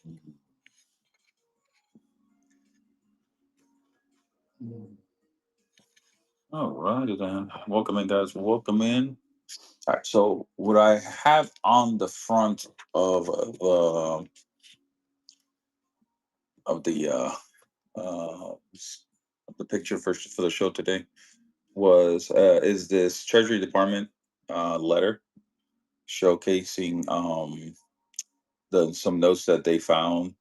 All right, then. Welcome in, guys. Welcome in. All right. So, what I have on the front of of the uh, uh, s- the picture for the show today was is this Treasury Department letter showcasing the some notes that they found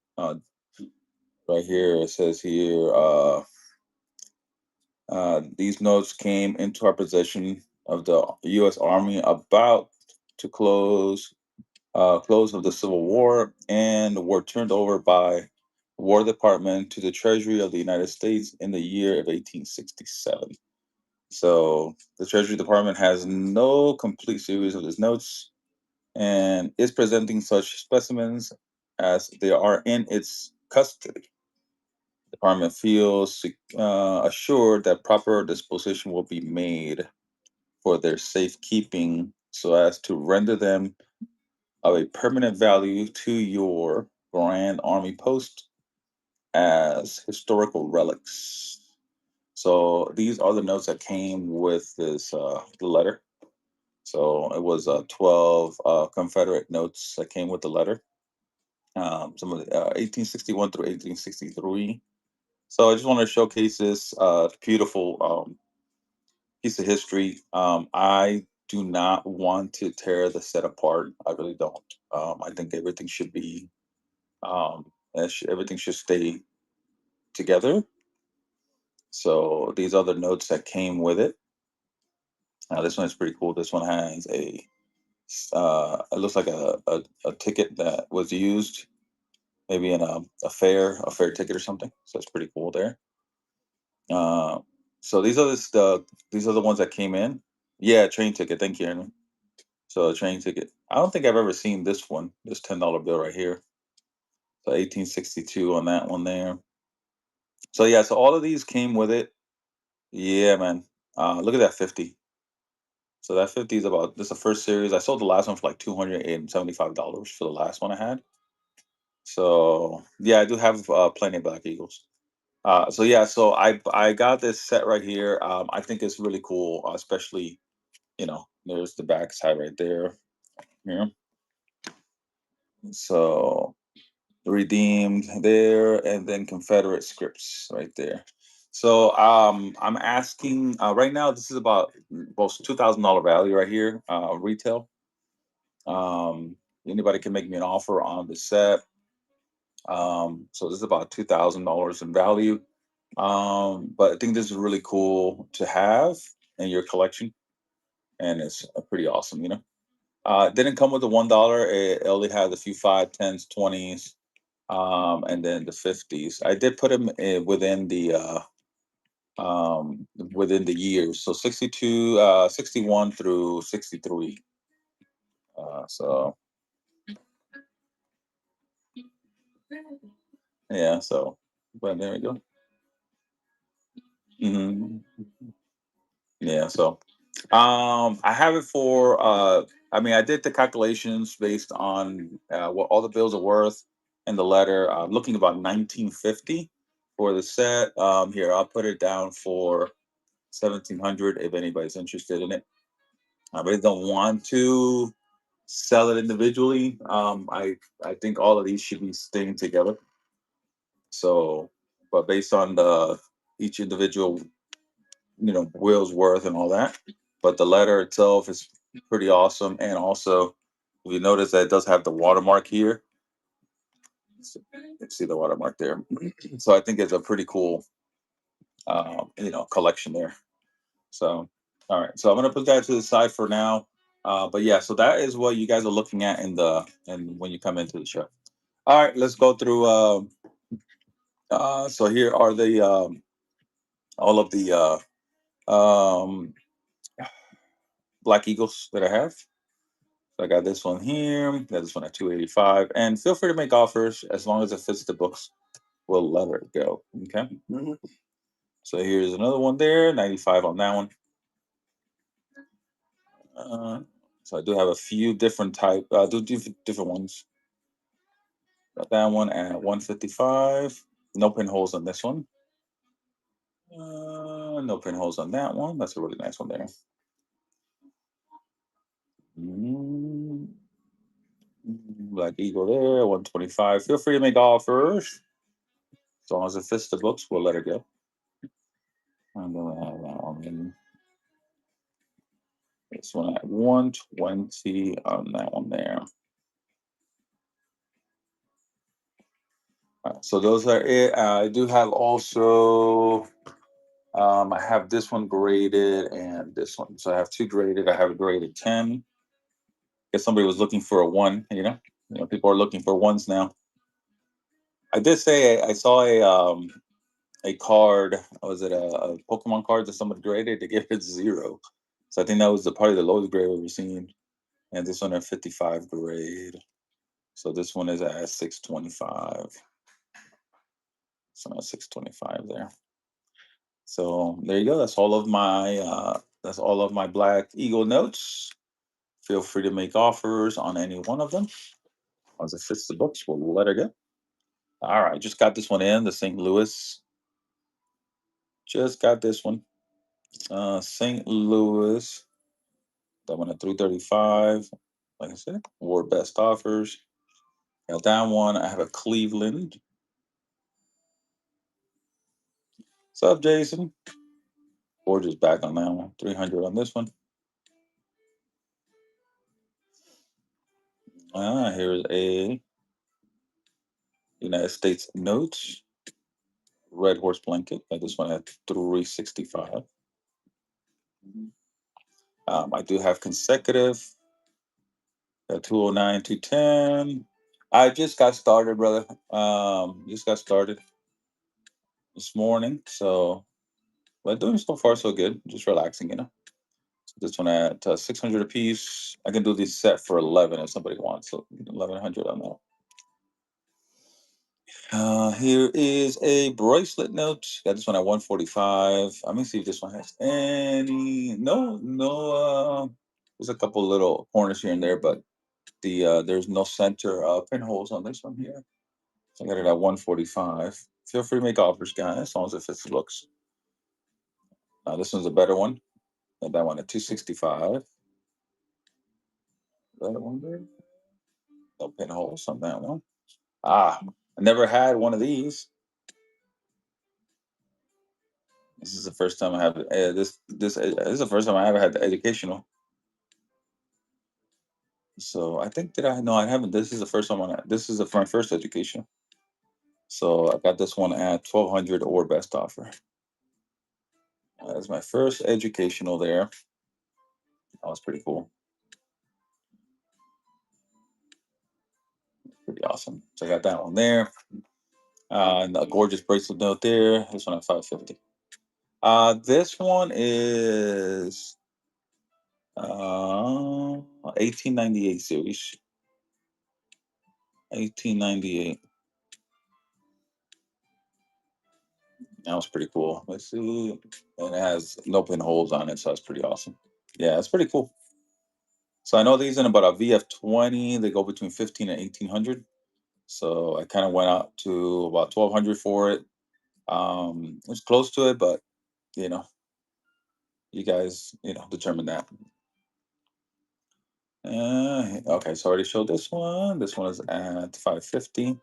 right here. It says here. These notes came into our possession of the U.S. Army about to close of the Civil War, and were turned over by War Department to the Treasury of the United States in the year of 1867. So the Treasury Department has no complete series of these notes and is presenting such specimens as they are in its custody. Department feels assured that proper disposition will be made for their safekeeping so as to render them of a permanent value to your Grand Army Post as historical relics. So these are the notes that came with this the letter. So it was 12 Confederate notes that came with the letter. Some of the 1861 through 1863. So I just want to showcase this beautiful piece of history. I do not want to tear the set apart. I really don't. I think everything should be, everything should stay together. So these are the notes that came with it. This one is pretty cool. This one has it looks like a ticket that was used, maybe in a fair ticket or something. So it's pretty cool there. Uh, so these are the ones that came in. Yeah, train ticket. Thank you, Aaron. So a train ticket. I don't think I've ever seen this one. This $10 bill right here. So 1862 on that one there. So yeah, so all of these came with it. Yeah, man. Look at that 50. So that 50 is about this is the first series. I sold the last one for like $275 for the last one I had. So yeah, I do have plenty of Black Eagles. So yeah, so I got this set right here. I think it's really cool, especially there's the back side right there. Yeah. So redeemed there, and then Confederate scripts right there. So I'm asking right now. This is about both $2,000 value right here, retail. Anybody can make me an offer on the set. So this is about $2,000 in value. But I think this is really cool to have in your collection, and it's pretty awesome. It didn't come with the $1. It only had a few five, tens, 20s, and then the 50s. I did put them within the years, so 62, 61 through 63. So yeah, so but there we go. hmm Yeah, so I have it for I mean I did the calculations based on what all the bills are worth and the letter. I'm looking about 1950 for the set. Here I'll put it down for 1700 if anybody's interested in it. I really don't want to sell it individually. I think all of these should be staying together. So, but based on the each individual, will's worth and all that. But the letter itself is pretty awesome, and also if you notice that it does have the watermark here. So you can see the watermark there. So I think it's a pretty cool, collection there. So, all right. So I'm gonna put that to the side for now. But yeah, so that is what you guys are looking at and when you come into the show. All right, let's go through. So here are the all of the um, Black Eagles that I have. So I got this one here. Got this one at 285, and feel free to make offers as long as it fits the books. We'll let it go. Okay. So here's another one there, 95 on that one. Uh, so I do have a few different different ones. Got that one at 155. No pinholes on this one. No pinholes on that one. That's a really nice one there. Mm, Black Eagle there, 125. Feel free to make offers. As long as it fits the books, we'll let it go. I'm going to have that one in. This one at 120 on that one there. So those are it. I do have also, I have this one graded and this one. So I have two graded. I have a graded 10. If somebody was looking for a one, people are looking for ones now. I did say I saw a card. Was it a Pokemon card that somebody graded? They gave it 0. So I think that was probably the lowest grade we've ever seen. And this one at 55 grade. So this one is at 625. So at 625 there. So there you go. That's all of my Black Eagle notes. Feel free to make offers on any one of them. As it fits the books, we'll let her go. All right, just got this one in the St. Louis. Just got this one. St. Louis. That one at 335. Like I said, war best offers. Got that one. I have a Cleveland. What's up, Jason? Gorgeous back on that one. 300 on this one. Here's a United States notes. Red horse blanket. Got this one at 365. I do have consecutive. Got 209, 210. I just got started, brother. Just got started this morning. So, but doing so far so good. Just relaxing. So this one at 600 a piece. I can do this set for 11 if somebody wants. So 1100 on that. Here is a bracelet note. Got this one at 145. Let me see if this one has any. No. There's a couple little corners here and there, but there's no center pinholes on this one here. So I got it at 145. Feel free to make offers, guys, as long as it fits the looks. This one's a better one. Got that one at 265. That one there. No pinholes on that one. I never had one of these. This is the first time I have this is the first time I ever had the educational. So I think that I no, I haven't. This is the first time this is my first education. So I got this one at 1200 or best offer. That's my first educational there. That was pretty cool. Pretty awesome. So I got that one there. And a gorgeous bracelet note there. This one at 550. This one is 1898 series. 1898. That was pretty cool. Let's see. And it has no pinholes on it, so that's pretty awesome. Yeah, it's pretty cool. So I know these in about a VF20. They go between 15 and 1800. So I kind of went out to about 1200 for it. It was close to it, but you know, you guys, determine that. Okay, so I already showed this one. This one is at 550.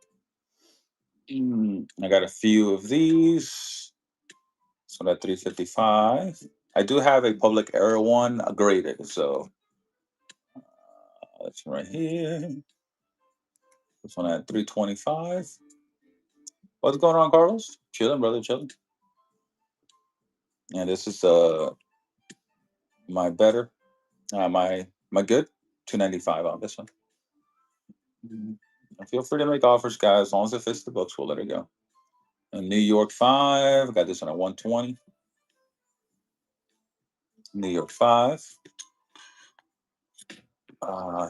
I got a few of these. This one at 355. I do have a public error one graded, so that's right here. This one at 325. What's going on, Carlos? Chilling, brother, chilling. And this is my better, my good, 295 on this one. Mhm. Feel free to make offers, guys. As long as it fits the books, we'll let it go. And New York 5, got this one at 120. New York 5.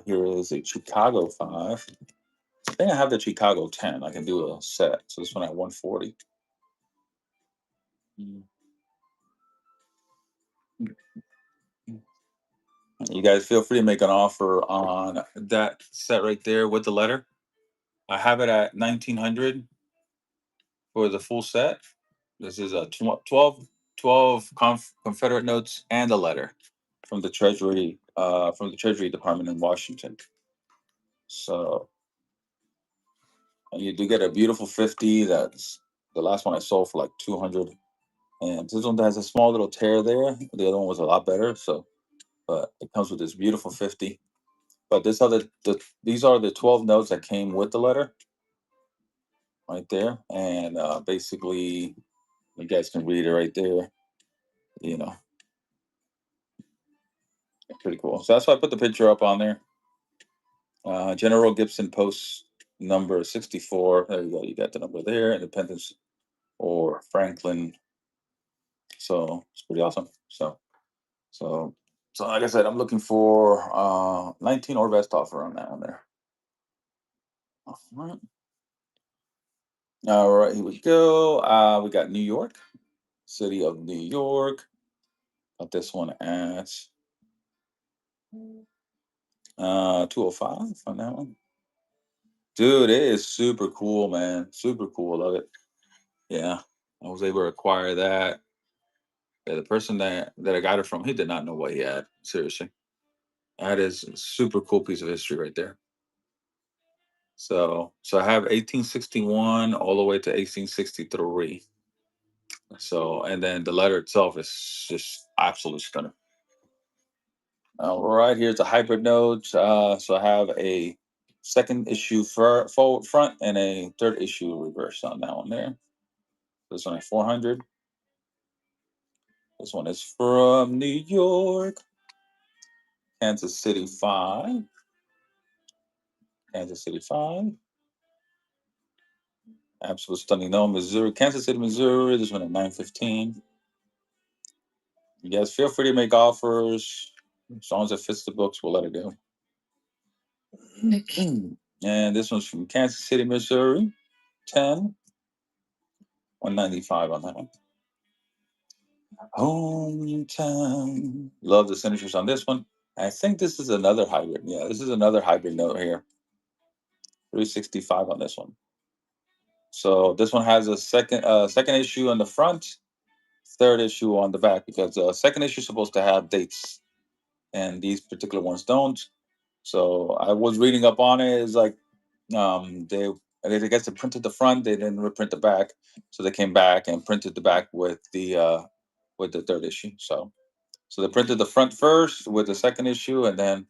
Here is a Chicago 5. I think I have the Chicago 10. I can do a set. So this one at 140. Mm. You guys feel free to make an offer on that set right there with the letter. I have it at 1900 for the full set. This is a 12 Confederate notes and a letter from the Treasury Department in Washington. So and you do get a beautiful 50. That's the last one I sold for like 200. And this one has a small little tear there. The other one was a lot better. So, but it comes with this beautiful 50. But these are the 12 notes that came with the letter right there. And basically, you guys can read it right there. You know, pretty cool. So that's why I put the picture up on there. General Gibson Post number 64. There you go. You got the number there. Independence or Franklin. So it's pretty awesome. So, so like I said, I'm looking for 19 or best offer on that one there. All right. All right, here we go. We got New York, City of New York. Got this one at 205 on that one. Dude, it is super cool, man. Super cool. Love it. Yeah. I was able to acquire that. Yeah, the person that I got it from, he did not know what he had. Seriously. That is a super cool piece of history right there. So I have 1861 all the way to 1863. So and then the letter itself is just absolutely stunning. All right, here's a hybrid note. So I have a second issue for forward front and a third issue reverse on that one there. This one is 400. This one is from New York, Kansas City 5. Kansas City 5. Absolute stunning. No, Missouri, Kansas City, Missouri. This one at 915. You guys feel free to make offers. As long as it fits the books, we'll let it go. And this one's from Kansas City, Missouri. 10. 195 on that one. Hometown. Love the signatures on this one. I think this is another hybrid. Yeah, this is another hybrid note here. 365 on this one. So this one has a second issue on the front, third issue on the back because second issue is supposed to have dates, and these particular ones don't. So I was reading up on it. It's like they I guess they printed the front, they didn't reprint the back, so they came back and printed the back with the third issue. So they printed the front first with the second issue, and then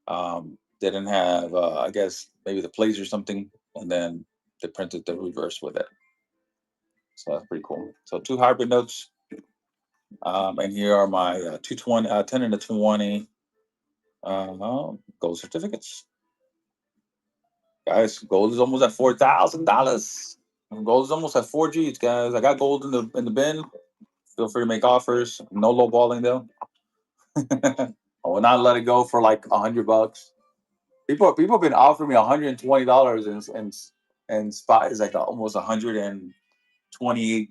they didn't have I guess maybe the plays or something, and then they printed the reverse with it. So that's pretty cool. So two hybrid notes, and here are my 220, 10 and a 20 gold certificates. Guys, gold is almost at $4,000. Gold is almost at 4 Gs, guys. I got gold in the bin. Feel free to make offers. No low balling though. I will not let it go for like $100. People have been offering me $120 and spot is like almost 128.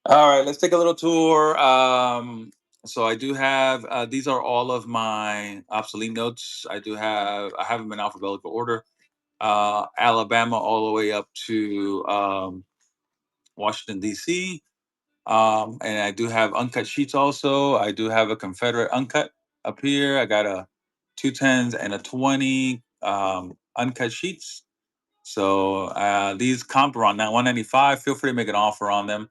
All right, let's take a little tour. So I do have these are all of my obsolete notes. I have them in alphabetical order. Alabama all the way up to Washington D.C. And I do have uncut sheets also. I do have a Confederate uncut up here. I got a 210s and a 20 uncut sheets. So these comp around now 195. Feel free to make an offer on them.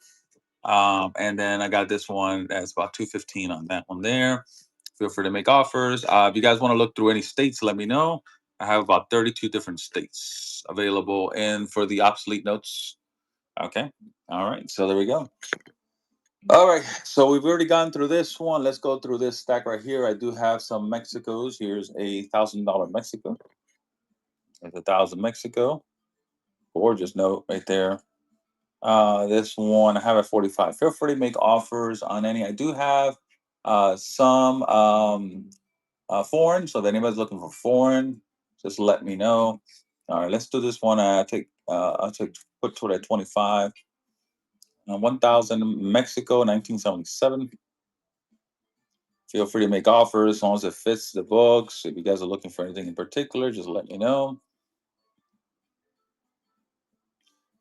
And then I got this one that's about 215 on that one there. Feel free to make offers. If you guys want to look through any states, let me know. I have about 32 different states available and for the obsolete notes. Okay. All right. So there we go. All right. So we've already gone through this one. Let's go through this stack right here. I do have some Mexicos. Here's $1,000 Mexico. There's 1,000 Mexico. Gorgeous note right there. This one I have at 45. Feel free to make offers on any. I do have some foreign. So if anybody's looking for foreign, just let me know. All right, let's do this one. I'll take put to it at 25. 1,000 Mexico, 1977. Feel free to make offers as long as it fits the books. If you guys are looking for anything in particular, just let me know.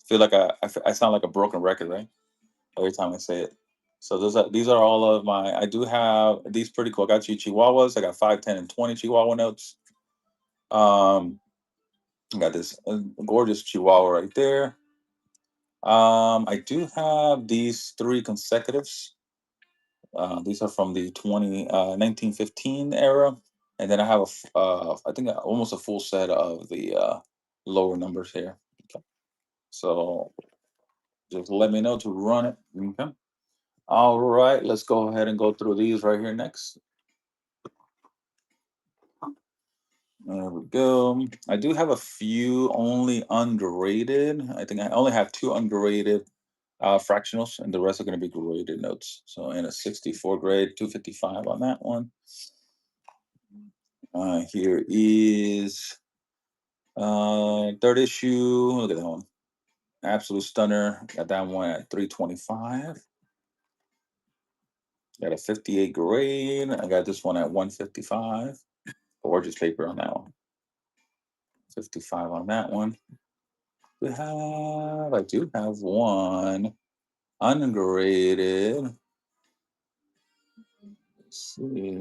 Feel like I sound like a broken record, right? Every time I say it. So these are all of my. I do have these pretty cool. I got you Chihuahuas. I got 5, 10, and 20 Chihuahua notes. I got this gorgeous Chihuahua right there. I do have these three consecutives. These are from the 1915 era, and then I have I think almost a full set of the lower numbers here. Okay. So just let me know to run it. Okay. All right, let's go ahead and go through these right here next. There we go. I do have a few only underrated. I think I only have two underrated fractionals, and the rest are going to be graded notes. So in a 64 grade, 255 on that one. Here is third issue. Look at that one. Absolute stunner. Got that one at 325. Got a 58 grade. I got this one at 155. Gorgeous paper on that one. 55 on that one. I do have one ungraded. Let's see.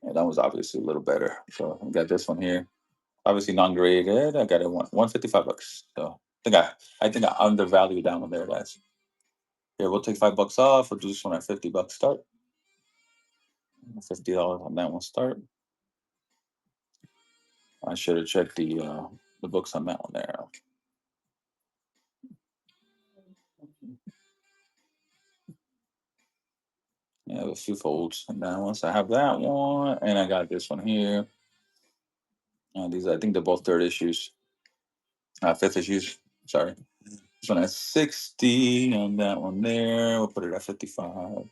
Yeah, that was obviously a little better. So I got this one here. Obviously non-graded. I got it 155 bucks. So I think I undervalued that one there, guys. Here, we'll take $5 off. We'll do this one at $50 start. $50 on that one start. I should have checked the books on that one there. Yeah, I have a few folds on that one. So I have that one, and I got this one here. These I think they're both third issues, fifth issues. Sorry. This one at 60 on that one there. We'll put it at 55.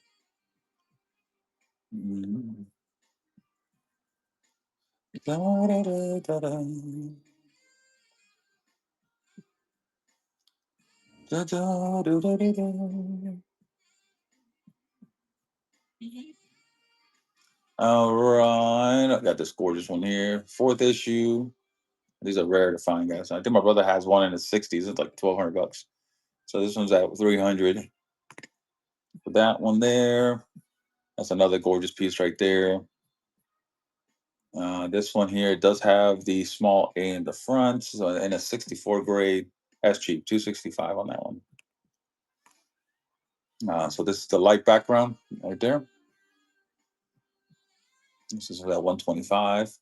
Mm. Da-da-da-da-da. Da-da-da-da-da-da. All right. I got this gorgeous one here. Fourth issue. These are rare to find, guys. I think my brother has one in the 60s. It's like 1,200 bucks. So this one's at 300. For that one there. That's another gorgeous piece right there. This one here does have the small A in the front, so in a 64 grade. That's cheap, 265 on that one. So this is the light background right there. This is at 125.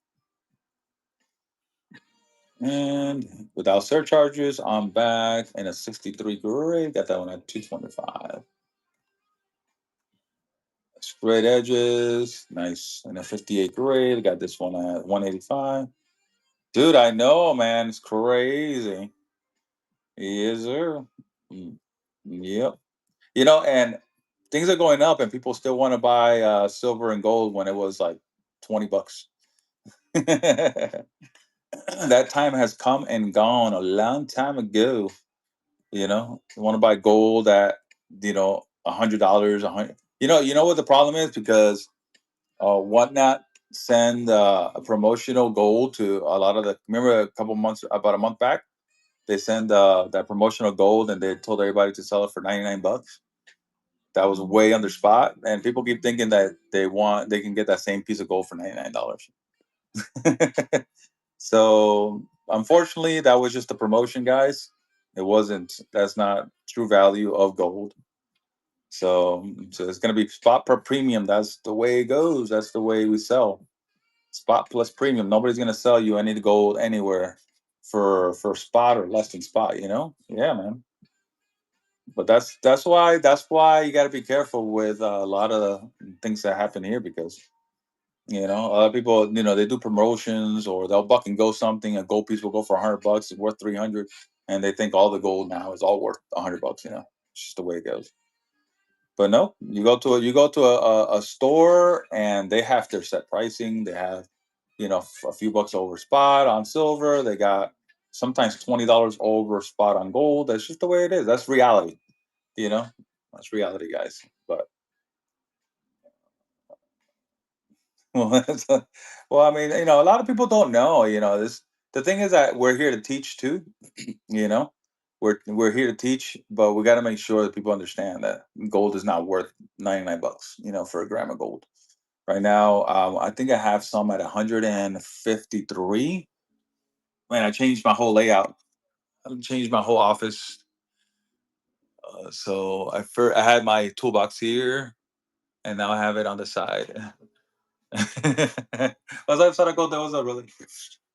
And without surcharges, I'm back in a 63 grade. Got that one at 225. Straight edges, nice. In a 58 grade, got this one at 185. Dude, I know, man. It's crazy. Yes, sir. Mm, yep. And things are going up, and people still want to buy silver and gold when it was like 20 bucks. That time has come and gone a long time ago. You want to buy gold at $100, a hundred. You know what the problem is, because whatnot send a promotional gold to a lot of the. Remember about a month back, they send that promotional gold, and they told everybody to sell it for 99 bucks. That was way under spot, and people keep thinking that they can get that same piece of gold for $99. So unfortunately, that was just a promotion, guys. It wasn't. That's not true value of gold. So it's going to be spot per premium. That's the way it goes. That's the way we sell. Spot plus premium. Nobody's going to sell you any gold anywhere for spot or less than spot. Yeah, man. But that's why you got to be careful with a lot of things that happen here, because a lot of people, they do promotions, or they'll buck and go something. A gold piece will go for $100. It's worth 300, and they think all the gold now is all worth $100. It's just the way it goes. But no, you go to a store, and they have their set pricing. They have, a few bucks over spot on silver. They got sometimes $20 over spot on gold. That's just the way it is. That's reality. You know, that's reality, guys. But Well, well, I mean, a lot of people don't know. This the thing is that we're here to teach too. You know, we're here to teach, but we got to make sure that people understand that gold is not worth 99 bucks. For a gram of gold. Right now, I think I have some at 153. Man, I changed my whole layout. I changed my whole office. So I had my toolbox here, and now I have it on the side. Mas I thought gold that was really.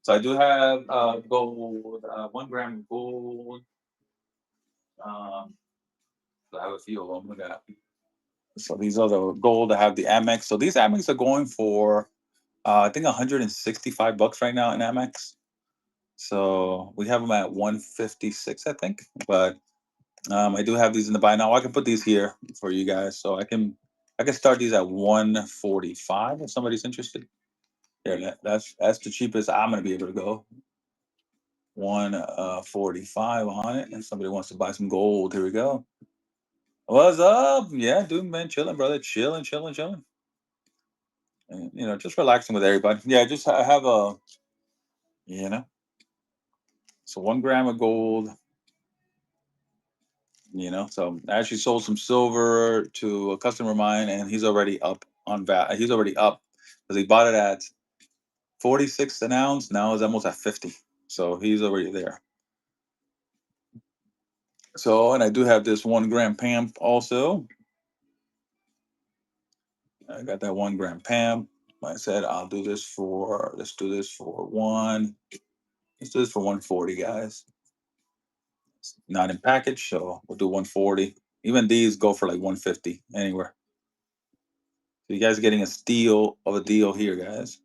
So I do have gold, 1 gram of gold. Um, so I have a few of them. Look at that. So these are the gold. I have the Amex. So these Amex are going for I think 165 bucks right now in Amex. So we have them at 156, I think. But I do have these in the buy now. I can put these here for you guys. So I can start these at 145 if somebody's interested. Yeah, that's the cheapest I'm gonna be able to go. 145 on it. And somebody wants to buy some gold. Here we go. What's up? Yeah, dude, man, chilling, brother, chilling, chilling, chilling. And, just relaxing with everybody. Yeah, just I have you know, so 1 gram of gold. So I actually sold some silver to a customer of mine, and he's already up on that. He's already up because he bought it at 46 an ounce. Now it's almost at 50. So he's already there. So, and I do have this 1 gram PAM also. I got that 1 gram PAM. Like I said, let's do this for let's do this for 140, guys. It's not in package, so we'll do 140. Even these go for like 150 anywhere. So you guys are getting a steal of a deal here, guys.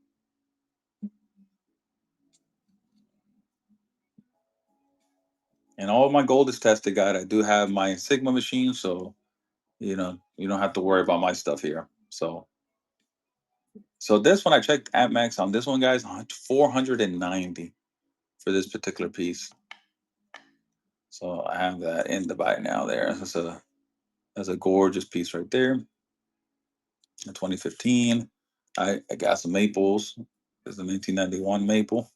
And all of my gold is tested, guys. I do have my Sigma machine, so you don't have to worry about my stuff here. So this one I checked at max on this one, guys, 490 for this particular piece. So I have that in the buy now. There, that's a gorgeous piece right there. In 2015, I got some maples. There's the 1991 maple.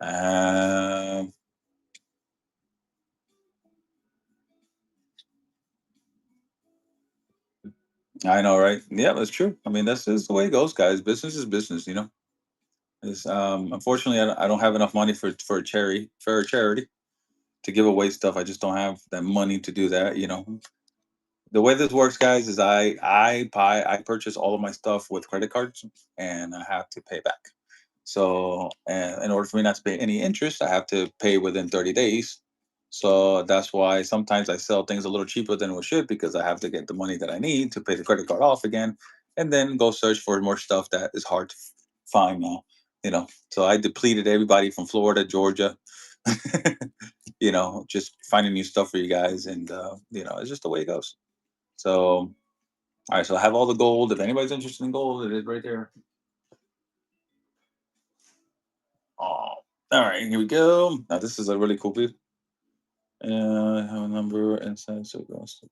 Um, I know, right? Yeah, that's true. I mean, that's just the way it goes, guys. Business is business. It's, unfortunately, I don't have enough money for a charity to give away stuff. I just don't have that money to do that. The way this works, guys, is I purchase all of my stuff with credit cards, and I have to pay back. So, and in order for me not to pay any interest, I have to pay within 30 days. So that's why sometimes I sell things a little cheaper than it should because I have to get the money that I need to pay the credit card off again, and then go search for more stuff that is hard to find now. So I depleted everybody from Florida, Georgia. Just finding new stuff for you guys, and it's just the way it goes. So, all right. So I have all the gold. If anybody's interested in gold, it is right there. Oh, all right. Here we go. Now this is a really cool piece. I have a number inside, so it goes.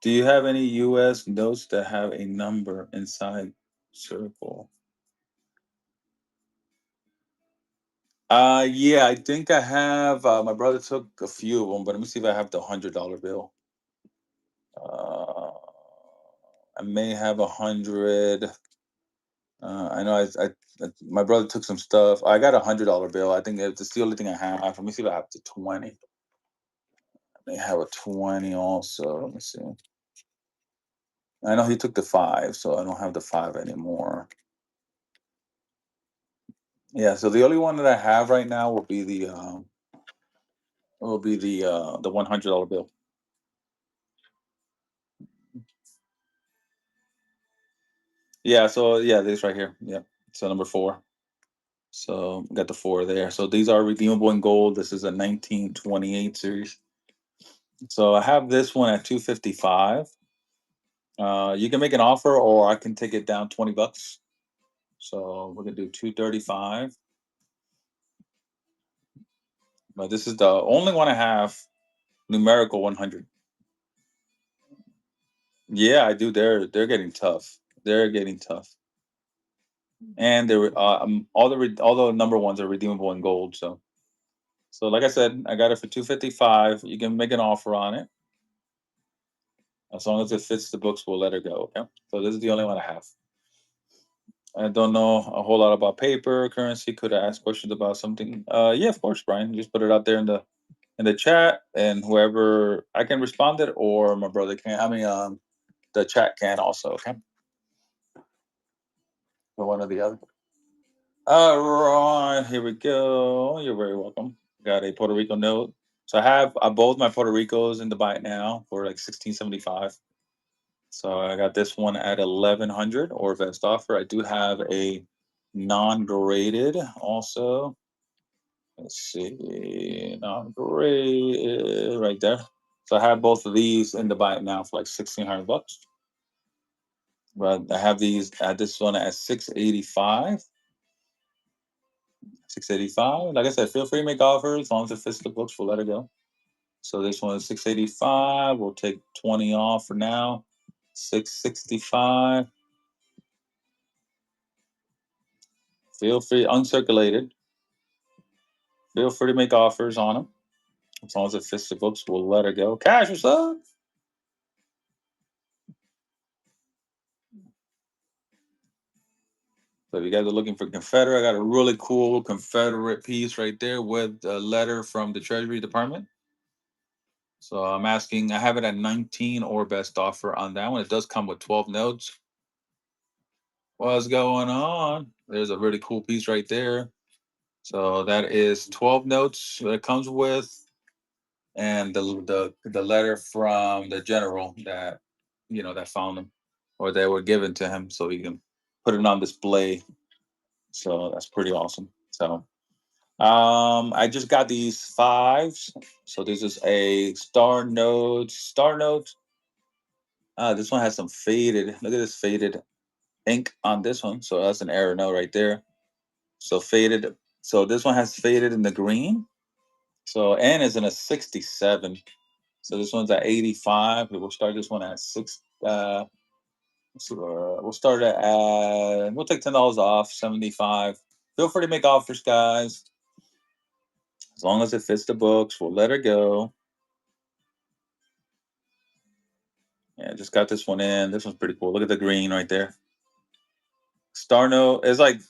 Do you have any U.S. notes that have a number inside circle? Yeah, I think I have. My brother took a few of them, but let me see if I have the $100 bill. Uh, I may have 100. I know my brother took some stuff. I got $100 bill. I think that's the only thing I have. Let me see if I have the 20. I may have a 20 also. Let me see. I know he took the five, so I don't have the five anymore. Yeah, so the only one that I have right now will be the $100 bill. Yeah, so yeah, this right here. Yeah. So number four. So got the four there. So these are redeemable in gold. This is a 1928 series. So I have this one at 255. You can make an offer, or I can take it down 20 bucks. So we're gonna do 235. But this is the only one I have numerical 100. Yeah, I do. They're getting tough. They're getting tough, and they're all the number ones are redeemable in gold. So like I said, I got it for 255. You can make an offer on it as long as it fits the books. We'll let it go. Okay. So this is the only one I have. I don't know a whole lot about paper currency. Could I ask questions about something? Yeah, of course, Brian. Just put it out there in the chat, and whoever I can respond it, or my brother can. I mean, the chat can also. Okay, for one or the other. All right, here we go. You're very welcome. Got a Puerto Rico note. So I have both my Puerto Ricos in the bite now for like 1675. So I got this one at 1100 or best offer. I do have a non-graded also. Let's see, non-graded right there. So I have both of these in the bite now for like 1600 bucks. But I have these at this one at 685. 685. Like I said, feel free to make offers as long as it fits the books. We'll let it go. So this one is 685. We'll take 20 off for now. 665. Feel free, uncirculated. Feel free to make offers on them. As long as it fits the books, we'll let it go. Cash, what's up? So if you guys are looking for Confederate, I got a really cool Confederate piece right there with a letter from the Treasury Department. So I'm asking, I have it at 19 or best offer on that one. It does come with 12 notes. What's going on? There's a really cool piece right there. So that is 12 notes that it comes with, and the letter from the general that that found him, or they were given to him, so he can put it on display. So that's pretty awesome. So I just got these fives. So this is a star note. Star note. This one has some faded. Look at this faded ink on this one. So that's an error note right there. So faded. So this one has faded in the green. So N is in a 67. So this one's at 85. We'll start this one at six. We'll start it at. We'll take $10 off. 75. Feel free to make offers, guys. As long as it fits the books, we'll let her go. Yeah, just got this one in. This one's pretty cool. Look at the green right there. Star note. It's like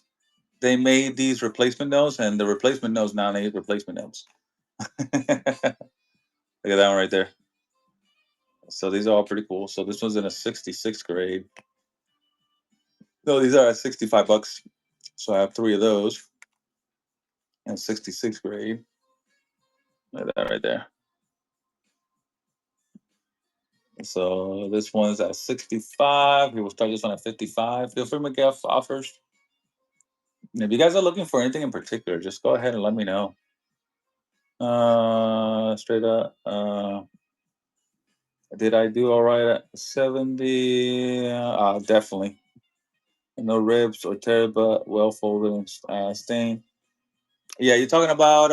they made these replacement notes, and the replacement notes now need replacement notes. Look at that one right there. So these are all pretty cool. So this one's in a 66th grade. No, these are at 65 bucks. So I have three of those in 66th grade. Look at that right there. So this one's at 65. We will start this one at 55. Feel free to make offers. And if you guys are looking for anything in particular, just go ahead and let me know. Straight up. Did I do all right at 70? Definitely. No ribs or tear, but well folded and stained. Yeah, you're talking about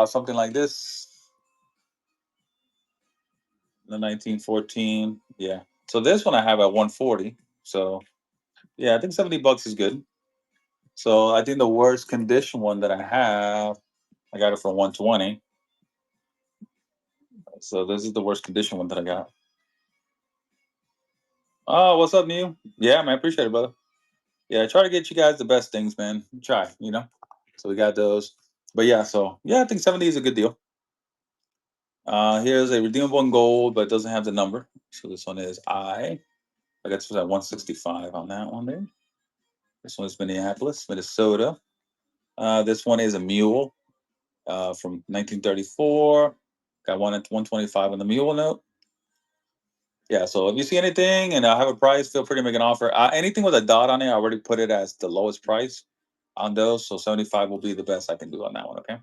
something like this. The 1914. Yeah. So this one I have at 140. So yeah, I think 70 bucks is good. So I think the worst condition one that I have, I got it for 120. So this is the worst condition one that I got. Oh, what's up, Neil? Yeah, man, appreciate it, brother. Yeah, I try to get you guys the best things, man. Try. So we got those. But yeah, so yeah, I think 70 is a good deal. Here's a redeemable in gold, but it doesn't have the number. So this one is I guess it was at 165 on that one there. This one is Minneapolis, Minnesota. This one is a mule from 1934. Got one at 125 on the mule note. Yeah, so if you see anything and I have a price, feel free to make an offer. Anything with a dot on it, I already put it as the lowest price on those. So 75 will be the best I can do on that one. Okay.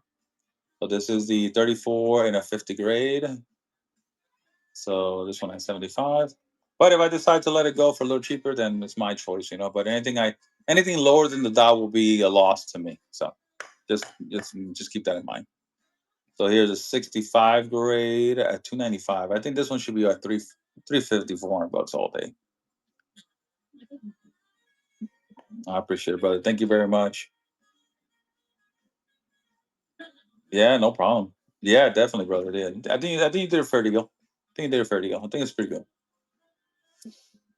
So this is the 34 in a 50 grade. So this one has 75. But if I decide to let it go for a little cheaper, then it's my choice. But anything lower than the dot will be a loss to me. So just keep that in mind. So here's a 65 grade at 295. I think this one should be like 350, 400 bucks all day. I appreciate it, brother. Thank you very much. Yeah, no problem. Yeah, definitely, brother. Yeah, I think you did a fair deal. I think you did a fair deal. I think it's pretty good.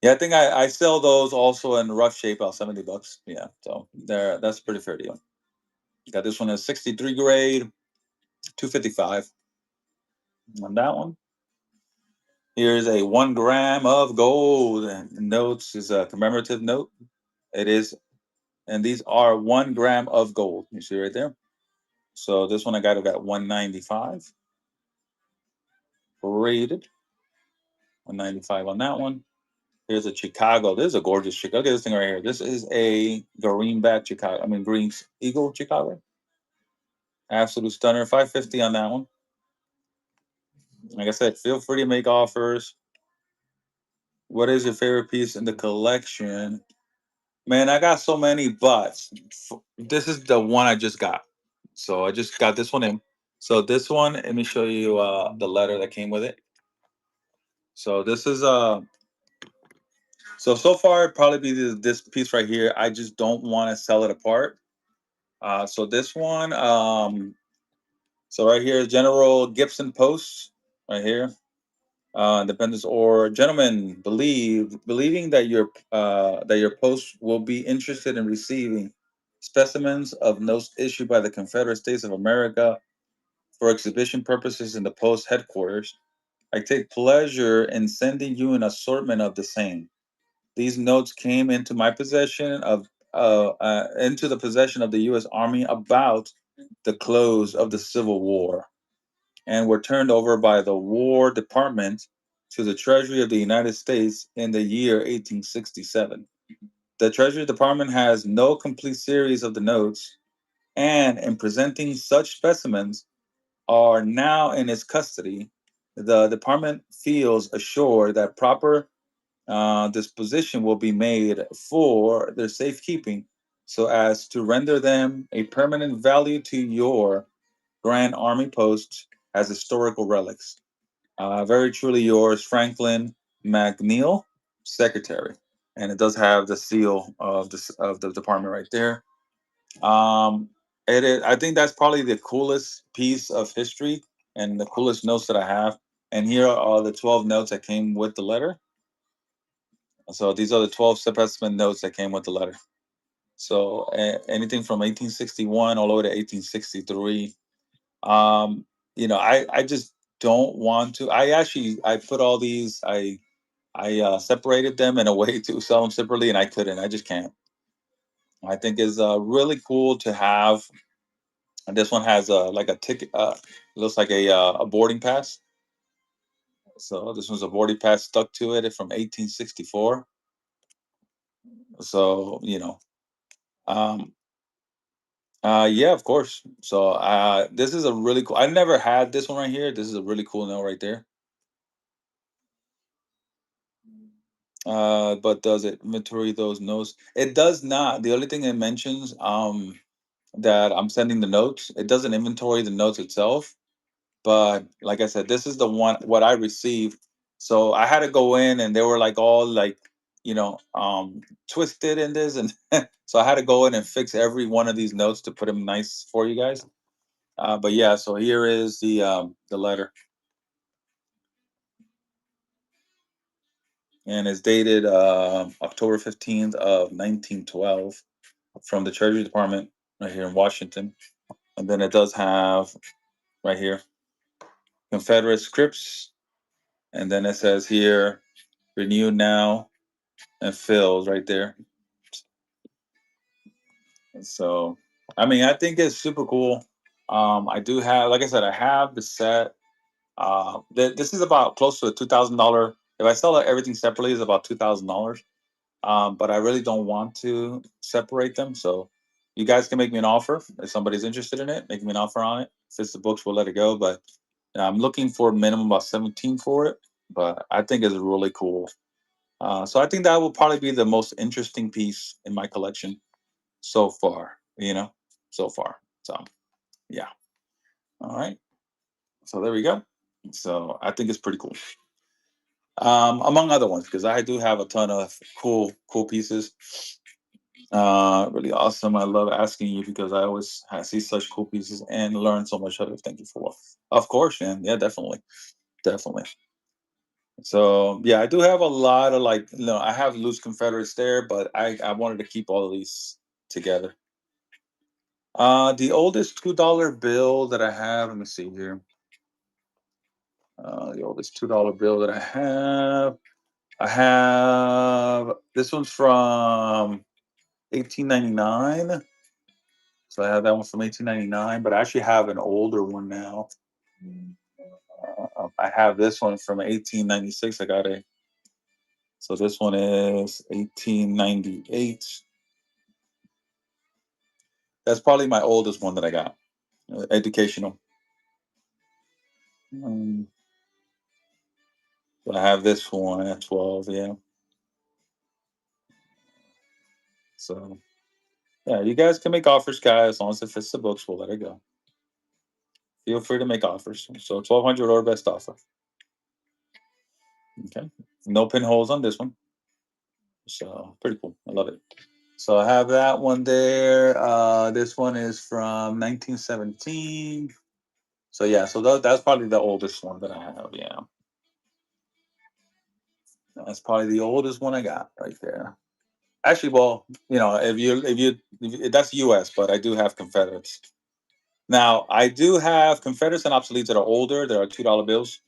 Yeah, I think I sell those also in rough shape about 70 bucks. Yeah, so there that's a pretty fair deal. Got this one at 63 grade, 255 on that one. Here's a 1 gram of gold and notes is a commemorative note. It is, and these are 1 gram of gold. You see right there. So this one I got it at 195 rated. 195 on that one. Here's a Chicago. This is a gorgeous Chicago. Look at this thing right here. This is a greenback Chicago. I mean green eagle Chicago. Absolute stunner. 550 on that one. Like I said, feel free to make offers. What is your favorite piece in the collection? Man, I got so many, but this is the one I just got. So I just got this one in. So this one, let me show you the letter that came with it. So this is so far it'd probably be this piece right here. I just don't want to sell it apart. So this one, so right here, General Gibson Post, right here. Independence or gentlemen believing that your post will be interested in receiving specimens of notes issued by the Confederate States of America for exhibition purposes in the post headquarters. I take pleasure in sending you an assortment of the same. These notes came into the possession of the U.S. Army about the close of the Civil War and were turned over by the War Department to the Treasury of the United States in the year 1867. The Treasury Department has no complete series of the notes, and in presenting such specimens are now in its custody, the department feels assured that proper disposition will be made for their safekeeping so as to render them a permanent value to your Grand Army posts as historical relics. Very truly yours, Franklin McNeil, Secretary. And it does have the seal of the department right there. Um, it is, I think that's probably the coolest piece of history and the coolest notes that I have. And here are the 12 notes that came with the letter. So these are the 12 specimen notes that came with the letter. So anything from 1861 all the way to 1863. Um, I just don't want to. I put all these. I separated them in a way to sell them separately, and I couldn't. I just can't. I think is really cool to have. And this one has like a ticket. Looks like a boarding pass. So this one's a boarding pass stuck to it from 1864. So um, yeah, of course. So this is a really cool. I never had this one right here. This is a really cool note right there. But does it inventory those notes? It does not. The only thing it mentions that I'm sending the notes. It doesn't inventory the notes itself. But like I said, this is the one what I received. So I had to go in and they were like all like, twisted in this and so I had to go in and fix every one of these notes to put them nice for you guys. But yeah, so here is the letter. And it's dated October 15th of 1912 from the Treasury Department right here in Washington. And then it does have right here Confederate scripts. And then it says here, renew now and fills right there. And so, I mean, I think it's super cool. I do have, like I said, I have the set. This is about close to a $2,000. If I sell everything separately, it's about $2,000. But I really don't want to separate them. So you guys can make me an offer if somebody's interested in it. Make me an offer on it. If it's the books, we'll let it go. But I'm looking for minimum about 17 for it. But I think it's really cool. So I think that will probably be the most interesting piece in my collection so far. So far. So yeah. All right. So there we go. So I think it's pretty cool. Among other ones, because I do have a ton of cool pieces. Really awesome. I love asking you because I see such cool pieces and learn so much out of it. Thank you for, of course, man. Yeah, definitely, definitely. So yeah, I do have a lot of like, I have loose Confederates there, but I wanted to keep all of these together. The oldest $2 bill that I have. Let me see here. The oldest $2 bill that I have. I have this one's from 1899. So I have that one from 1899, but I actually have an older one now. I have this one from 1896. I got a So this one is 1898. That's probably my oldest one that I got. Educational. Um, I have this one at 12. Yeah. So yeah, you guys can make offers, guys. As long as it fits the books, we'll let it go. Feel free to make offers. So 1200 or best offer. Okay. No pinholes on this one. So pretty cool. I love it. So I have that one there. This one is from 1917. So yeah, so that's probably the oldest one that I have. Yeah, that's probably the oldest one I got right there. Actually, well, if that's U.S., but I do have Confederates. Now I do have Confederates and obsoletes that are older. There are $2 bills.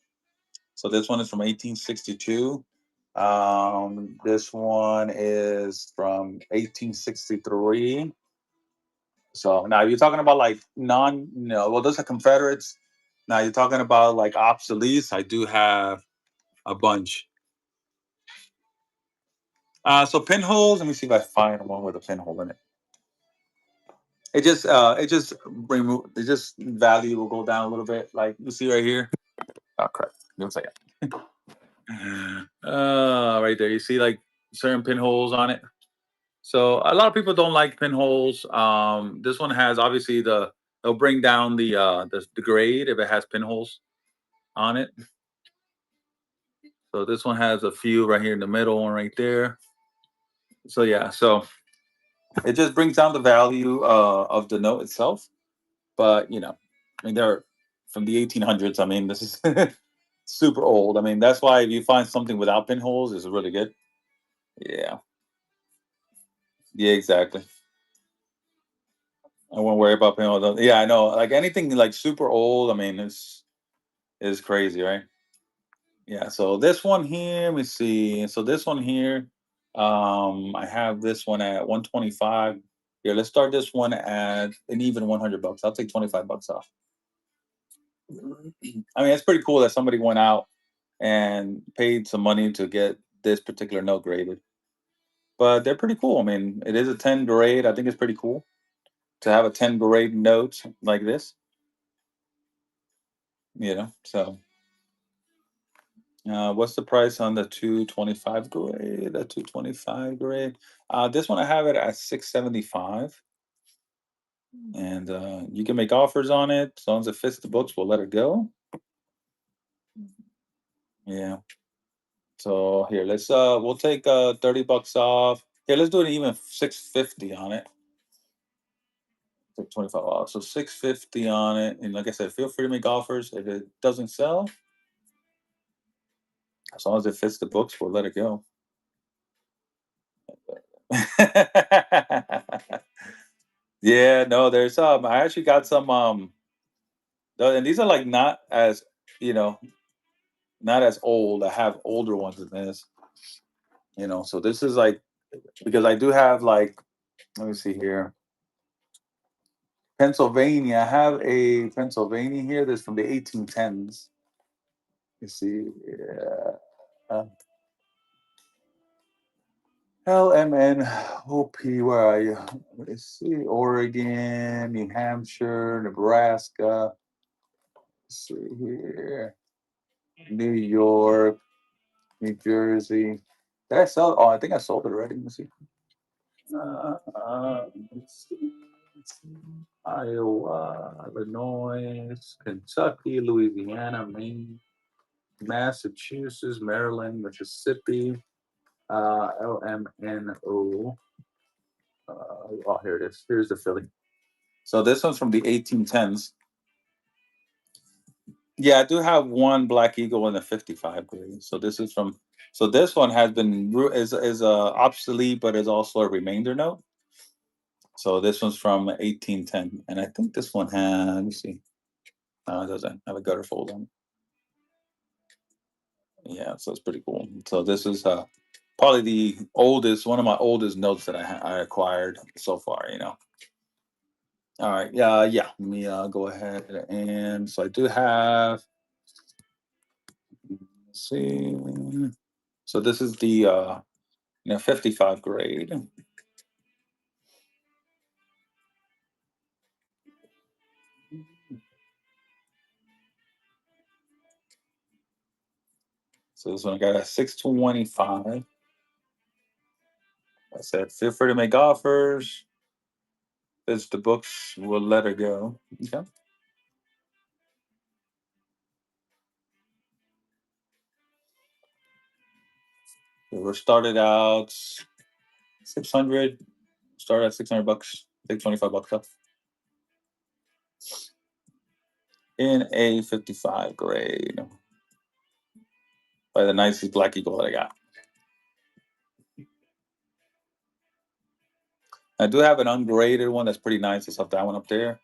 So this one is from 1862. This one is from 1863. So now you're talking about like well, those are Confederates. Now you're talking about like obsoletes. I do have a bunch. So pinholes. Let me see if I find one with a pinhole in it. It just value will go down a little bit. Like you see right here. Oh crap! Give me a second. Right there. You see like certain pinholes on it. So a lot of people don't like pinholes. This one has obviously it'll bring down the grade if it has pinholes on it. So this one has a few right here in the middle, one right there. So yeah, so it just brings down the value of the note itself. But I mean, they're from the 1800s. I mean, this is super old. I mean, that's why if you find something without pinholes, it's really good. Yeah, yeah, exactly. I won't worry about pinholes. Yeah, I know. Like anything like super old. I mean, it's is crazy, right? Yeah. So this one here, let me see. So this one here, I have this one at 125. Here, let's start this one at an even $100. I'll take $25 off. I mean, it's pretty cool that somebody went out and paid some money to get this particular note graded. But they're pretty cool. I mean, it is a 10 grade. I think it's pretty cool to have a 10 grade note like this. So what's the price on the 225 grade? The 225 grade. This one I have it at 675, and you can make offers on it as long as it fits the books. We'll let it go. Yeah. So here, we'll take $30 off. Here, let's do it even 650 on it. Take 25 off. So 650 on it. And like I said, feel free to make offers. If it doesn't sell, as long as it fits the books, we'll let it go. Yeah, no, there's I actually got some and these are like not as you know, not as old. I have older ones than this, so this is like because I do have like let me see here. Pennsylvania. I have a Pennsylvania here that's from the 1810s. You see, yeah. LMNOP, where are you? Let's see, Oregon, New Hampshire, Nebraska. Let's see here, New York, New Jersey. Did I sell? Oh, I think I sold it already. Let me see. Let's see. Iowa, Illinois, Kentucky, Louisiana, Maine, Massachusetts, Maryland, Mississippi, LMNO. Oh, here it is. Here's the Philly. So this one's from the 1810s. Yeah, I do have one Black Eagle in the 55 grade. So this is from. So this one has been is obsolete, but is also a remainder note. So this one's from 1810, and I think this one has. Let me see. No, it doesn't have a gutter fold on it. Yeah, so it's pretty cool. So this is probably the oldest, one of my oldest notes that I acquired so far. All right, yeah. Let me go ahead and so I do have. Let's see. So this is the 55 grade. So this one I got a 625. I said, feel free to make offers. It's the books. We'll let her go. Okay. So we're started out 600. Start at 600 bucks. Take 25 bucks off. In a 55 grade by the nicest Black Eagle that I got. I do have an ungraded one that's pretty nice. It's up that one up there.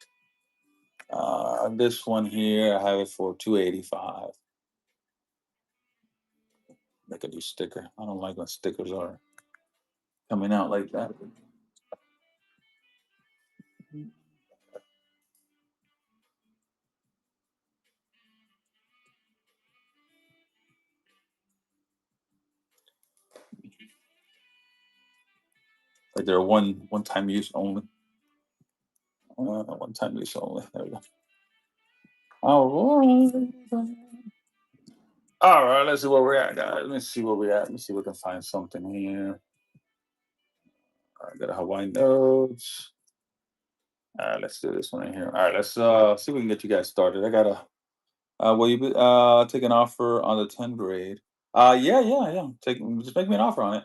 This one here, I have it for 285. Make a new sticker. I don't like when stickers are coming out like that. Like they're one time use only. One time use only. There we go. All right. All right. Let's see where we're at, guys. Let me see where we're at. Let me see if we can find something here. I got a Hawaii notes. All right, let's do this one in here. All right, let's see if we can get you guys started. I got a will you take an offer on the 10th grade? Yeah. Just make me an offer on it.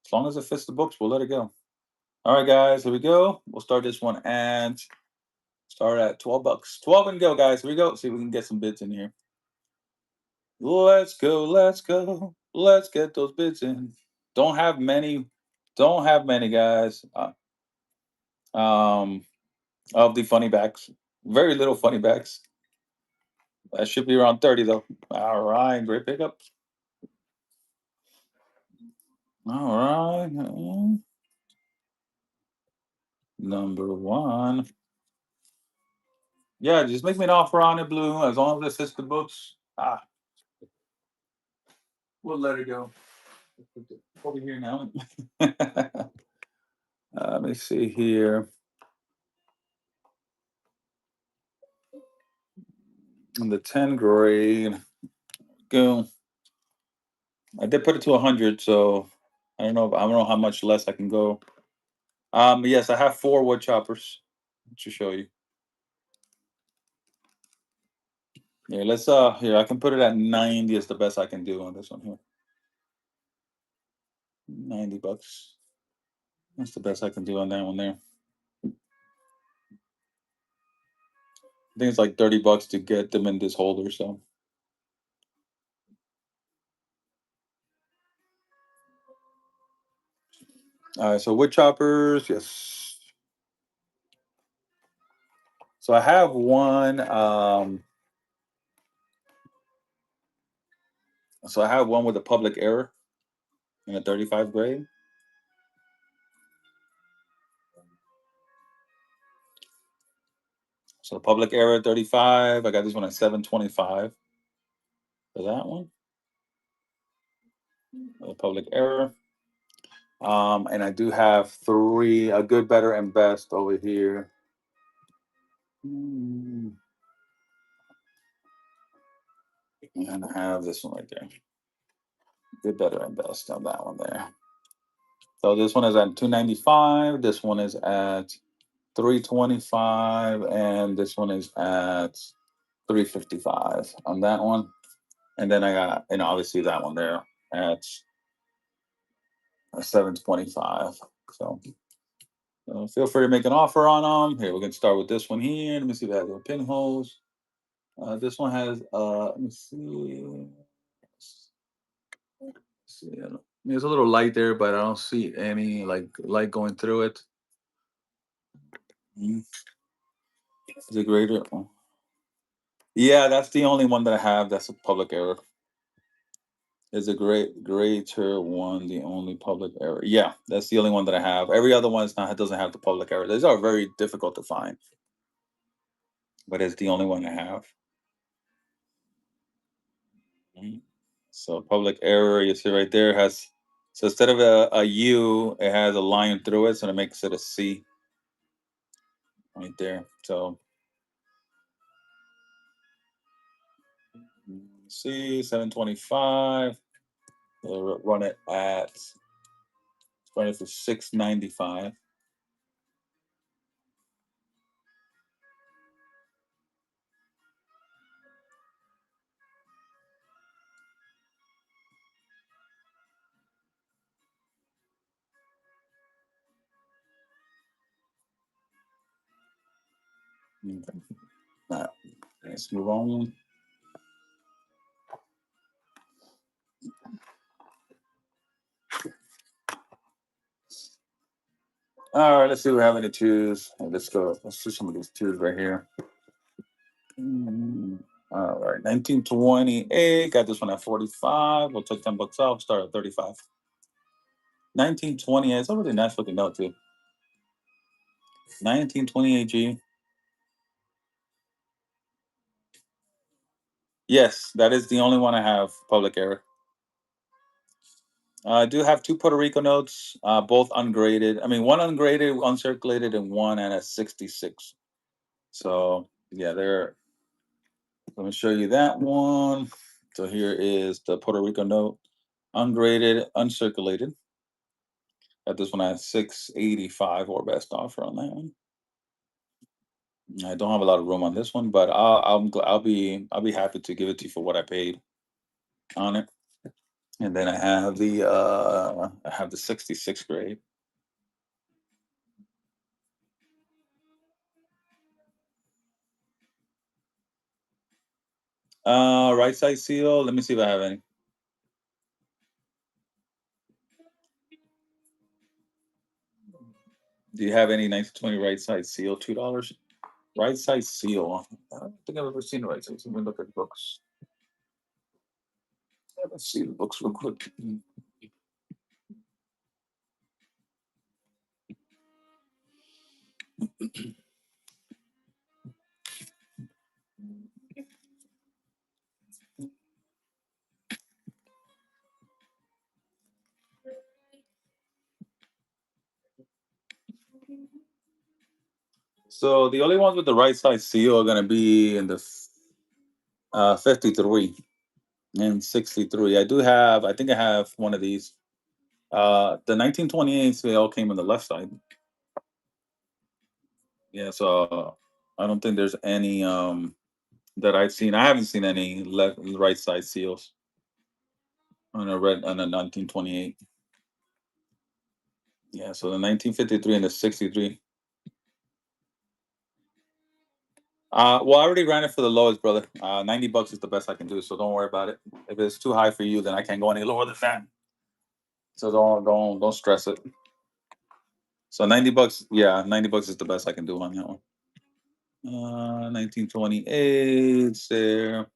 As long as it fits the books, we'll let it go. All right, guys, here we go. We'll start this one and start at 12 bucks. 12 and go, guys. Here we go. See if we can get some bids in here. Let's go, let's go. Let's get those bids in. Don't have many, don't have many guys. Um of the funny backs. Very little funny backs. That should be around 30 though. All right, great pickup. All right. Number one. Yeah, just make me an offer on it, Blue. As long as it fits the books. We'll let it go. Over here now. Let me see here. In the 10th grade, go. I did put it to 100, so I don't know how much less I can go. Yes, I have four wood choppers to show you. Yeah, let's here I can put it at 90 is the best I can do on this one here. 90 bucks. That's the best I can do on that one there. I think it's like 30 bucks to get them in this holder, so all right, so wood choppers, yes. So I have one so I have one with a public error in a 35 grade. So public error 35. I got this one at 725 for that one. The public error. And I do have three, a good, better, and best over here. And I have this one right there. Good, better, and best on that one there. So this one is at 295. This one is at 325, and this one is at 355 on that one. And then I got, obviously that one there at 725. So feel free to make an offer on them. Here, we're going to start with this one here. Let me see if it has any pinholes. This one has, let me see. See, there's a little light there, but I don't see any like light going through it. Mm. Is it greater? Oh. Yeah, that's the only one that I have. That's a public error. Is a greater one the only public error? Yeah, that's the only one that I have. Every other one is not doesn't have the public error. These are very difficult to find, but it's the only one I have. Mhm. So public error, you see right there has so instead of a U, it has a line through it, so it makes it a C right there. So C 725. Run it at running for 695. Okay. Let's move on. All right, let's see what we have in the twos. Let's go. Let's do some of these twos right here. All right, 1928. Got this one at 45. We'll take 10 bucks off. Start at 35. 1928. It's a really nice looking note too. 1928 G. Yes, that is the only one I have public error. I do have two Puerto Rico notes, both ungraded. I mean, one ungraded, uncirculated, and one at a 66. So yeah, they're. Let me show you that one. So here is the Puerto Rico note, ungraded, uncirculated. Got this one at 685 or best offer on that one. I don't have a lot of room on this one, but I'll be happy to give it to you for what I paid on it. And then I have the 66 grade. Right side seal. Let me see if I have any. Do you have any 1920 right side seal? $2. Right side seal. I don't think I've ever seen a right side seal. Let me look at the books. Let's see the books real quick. So the only ones with the right side seal are going to be in the 53 and 63. I think I have one of these. The 1928s, they all came on the left side. Yeah, so I don't think there's any that I've seen. I haven't seen any left right side seals on a 1928. Yeah, so the 1953 and the 63. Well, I already ran it for the lowest, brother. 90 bucks is the best I can do, so don't worry about it. If it's too high for you, then I can't go any lower than that. So don't stress it. So 90 bucks, yeah, 90 bucks is the best I can do on that one. 1928 there.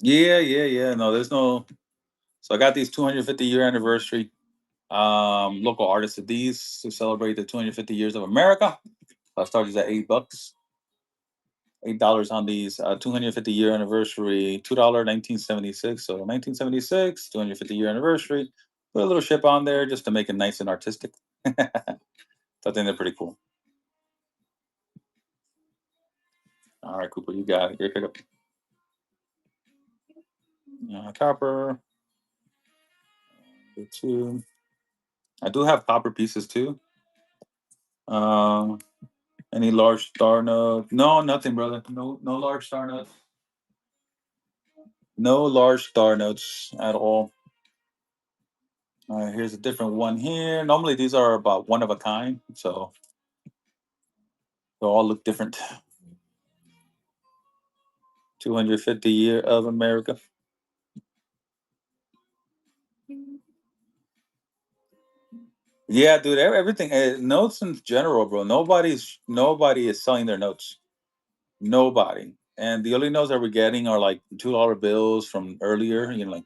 Yeah. No, there's no. So I got these 250-year anniversary local artists of these to celebrate the 250 years of America. I started at $8. $8 on these 250-year anniversary, $2 1976. So 1976, 250-year anniversary. Put a little ship on there just to make it nice and artistic. So I think they're pretty cool. All right, Cooper, you got it. Great pickup. Copper. Two. I do have copper pieces too. Um, any large star note? No, nothing, brother. No, no large star notes. No large star notes at all. All right, here's a different one here. Normally these are about one of a kind, so they all look different. 250 year of America. Yeah, dude. Everything notes in general, bro. Nobody is selling their notes. Nobody. And the only notes that we're getting are like $2 bills from earlier. You know, like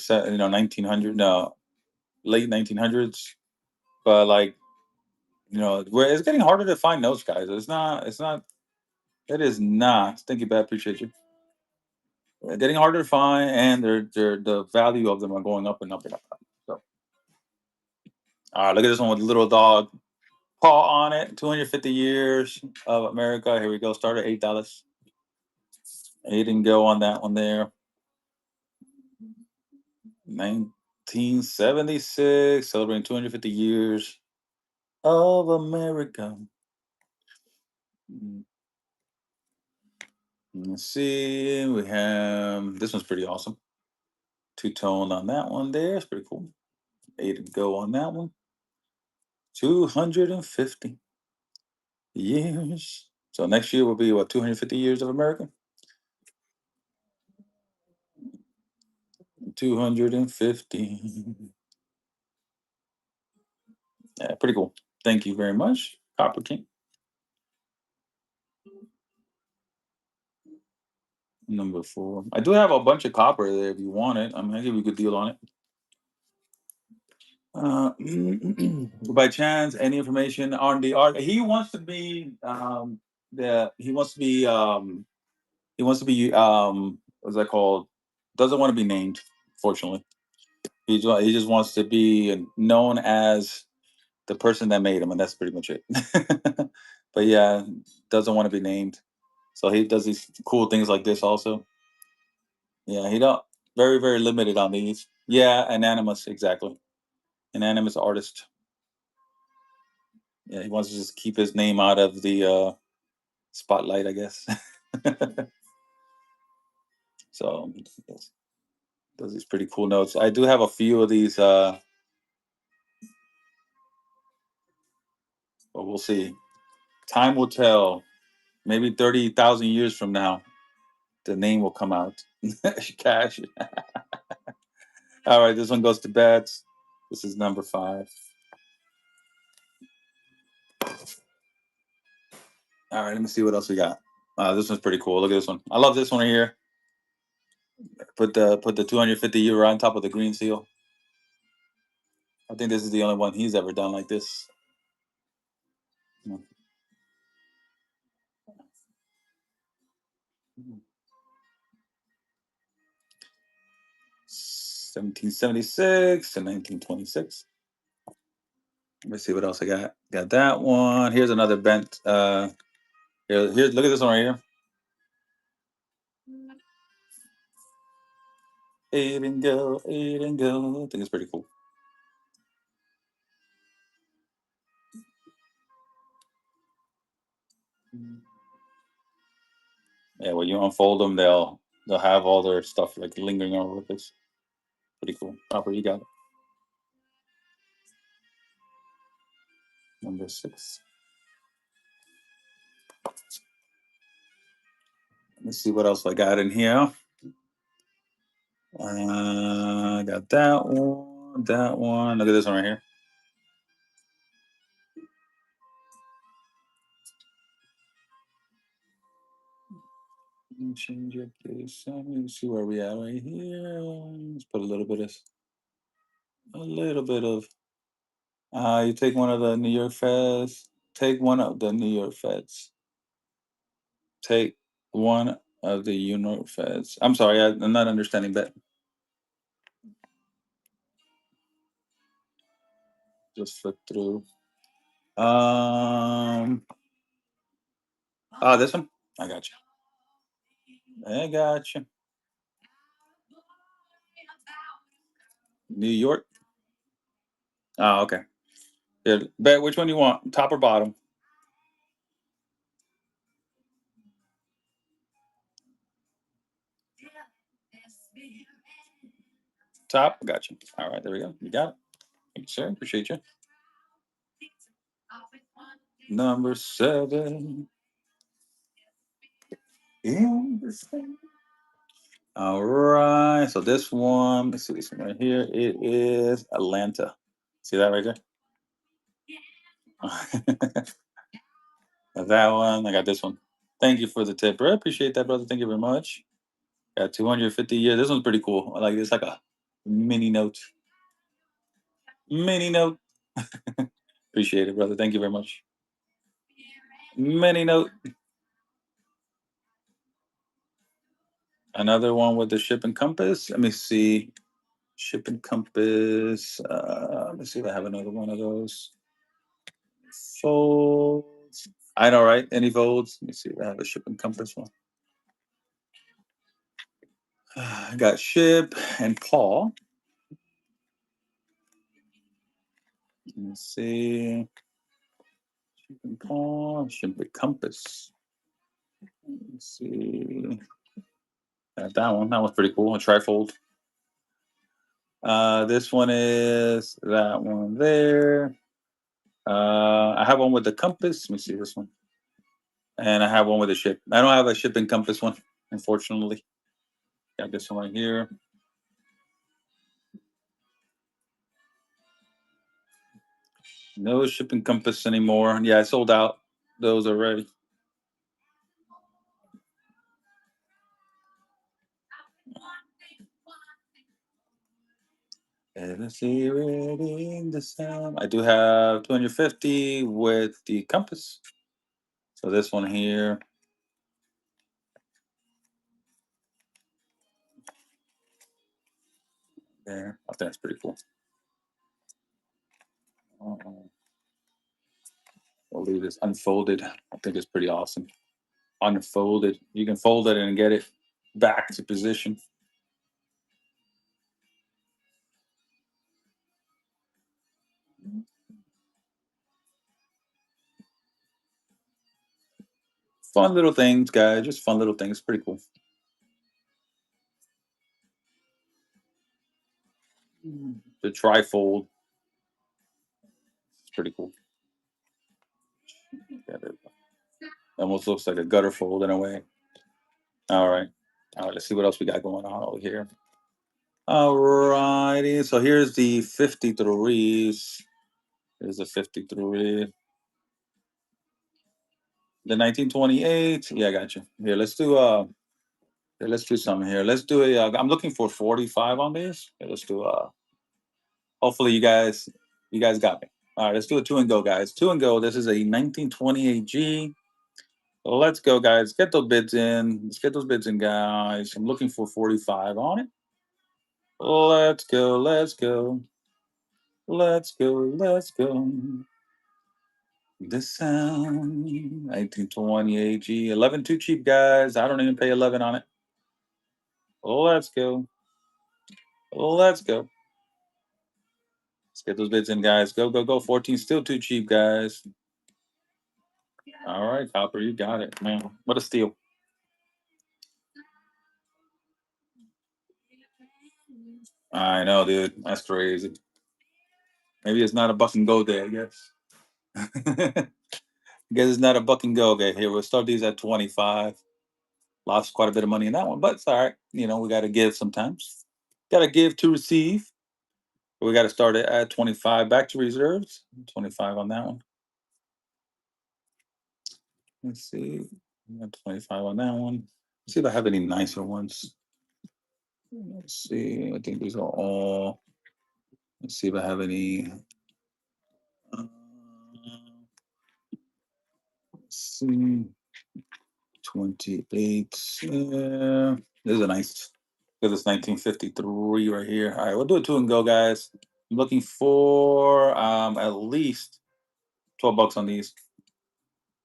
1900, no, late 1900s. But like where it's getting harder to find notes, guys. It's not. It's not. It is not. Thank you, bad. Appreciate you. They're getting harder to find, and they're the value of them are going up and up and up. So, all right, look at this one with the little dog paw on it. 250 years of America. Here we go. Start at $8. Eight and go on that one there. 1976, celebrating 250 years of America. Mm, Let's see. We have this one's pretty awesome. Two tone on that one there. It's pretty cool. Eight and go on that one. 250 years. So next year will be what, 250 years of America? 250. Yeah, pretty cool. Thank you very much, Copper King. Number four. I do have a bunch of copper there if you want it. I'm gonna give you a good deal on it. Uh, by chance, any information on the art? He wants to be the he wants to be what's that called? Doesn't want to be named, fortunately. He just wants to be known as the person that made him, and that's pretty much it. But yeah, doesn't want to be named. So he does these cool things like this also. Yeah, he don't very limited on these. Yeah, anonymous, exactly. Anonymous artist. Yeah, he wants to just keep his name out of the spotlight, I guess. So yes, does these pretty cool notes. I do have a few of these, but we'll see. Time will tell. Maybe 30,000 years from now, the name will come out. Cash. All right, this one goes to beds. This is number five. All right, let me see what else we got. This one's pretty cool. Look at this one. I love this one right here. Put the 250 euro on top of the green seal. I think this is the only one he's ever done like this. 1776 to 1926. Let me see what else I got. Got that one. Here's another bent. Here's look at this one right here. Eight and go, eight and go. I think it's pretty cool. Yeah, when you unfold them, they'll have all their stuff like lingering all over the place. Pretty cool. Copper, you got it. Number six. Let's see what else I got in here. I got that one. That one. Look at this one right here. Let me change up this. Let me see where we at right here. Let's put a little bit of. You take one of the New York Feds. Take one of the New York Feds. Take one of the New York Feds. I'm sorry, I'm not understanding that. Just flip through. Um. This one. I got you. I got you. New York. Oh, okay. Yeah, bet which one you want, top or bottom? Top. Got you. All right, there we go. You got it. Thank you, sir. Appreciate you. Number 7. In the same- All right. So this one, let's see this one right here. It is Atlanta. See that right there? That one. I got this one. Thank you for the tip, bro. I appreciate that, brother. Thank you very much. Got 250 years. This one's pretty cool. I like it's like a mini note. Mini note. Appreciate it, brother. Thank you very much. Mini note. Another one with the ship and compass. Let me see. Ship and compass. Let me see if I have another one of those. Folds. I know, right? Any folds? Let me see if I have a ship and compass one. I got ship and paw. Let me see. Ship and paw. Ship and compass. Let me see. Got that one. That was pretty cool. A trifold. This one is that one there. I have one with the compass. Let me see this one. And I have one with a ship. I don't have a ship and compass one, unfortunately. Got this one right here. No ship and compass anymore. Yeah, I sold out those already. Let's see, reading the sound. I do have 250 with the compass. So this one here, there. I think that's pretty cool. Uh, I'll leave this unfolded. I think it's pretty awesome. Unfolded. You can fold it and get it back to position. Fun little things, guys. Just fun little things. Pretty cool. The trifold. It's pretty cool. Yeah, it almost looks like a gutter fold in a way. All right. All right. Let's see what else we got going on over here. All righty. So here's the 53s. Here's the 53. The 1928. Yeah, I got you. Here, let's do something here. Let's do a I'm looking for 45 on this. Okay, let's do hopefully you guys got me. All right, let's do a two and go, guys. Two and go. This is a 1928 G. Let's go, guys. Get those bids in. Let's get those bids in, guys. I'm looking for 45 on it. Let's go. Let's go. Let's go. Let's go. The sound. 1928 G. 11 too cheap, guys. I don't even pay 11 on it. Let's go. Let's go. Let's get those bids in, guys. Go, go, go. 14 still too cheap, guys. All right, Copper, you got it, man. What a steal. I know, dude. That's crazy. Maybe it's not a buck and go day, I guess. I guess it's not a buck and go day. Here, we'll start these at 25. Lost quite a bit of money in that one, but it's all right. We got to give sometimes. Got to give to receive. We got to start it at 25. Back to reserves. 25 on that one. Let's see. 25 on that one. Let's see if I have any nicer ones. Let's see. I think these are all. Let's see if I have any. Uh, let's see. 28. This is a nice. This is 1953 right here. All right, we'll do a two and go, guys. I'm looking for at least 12 bucks on these.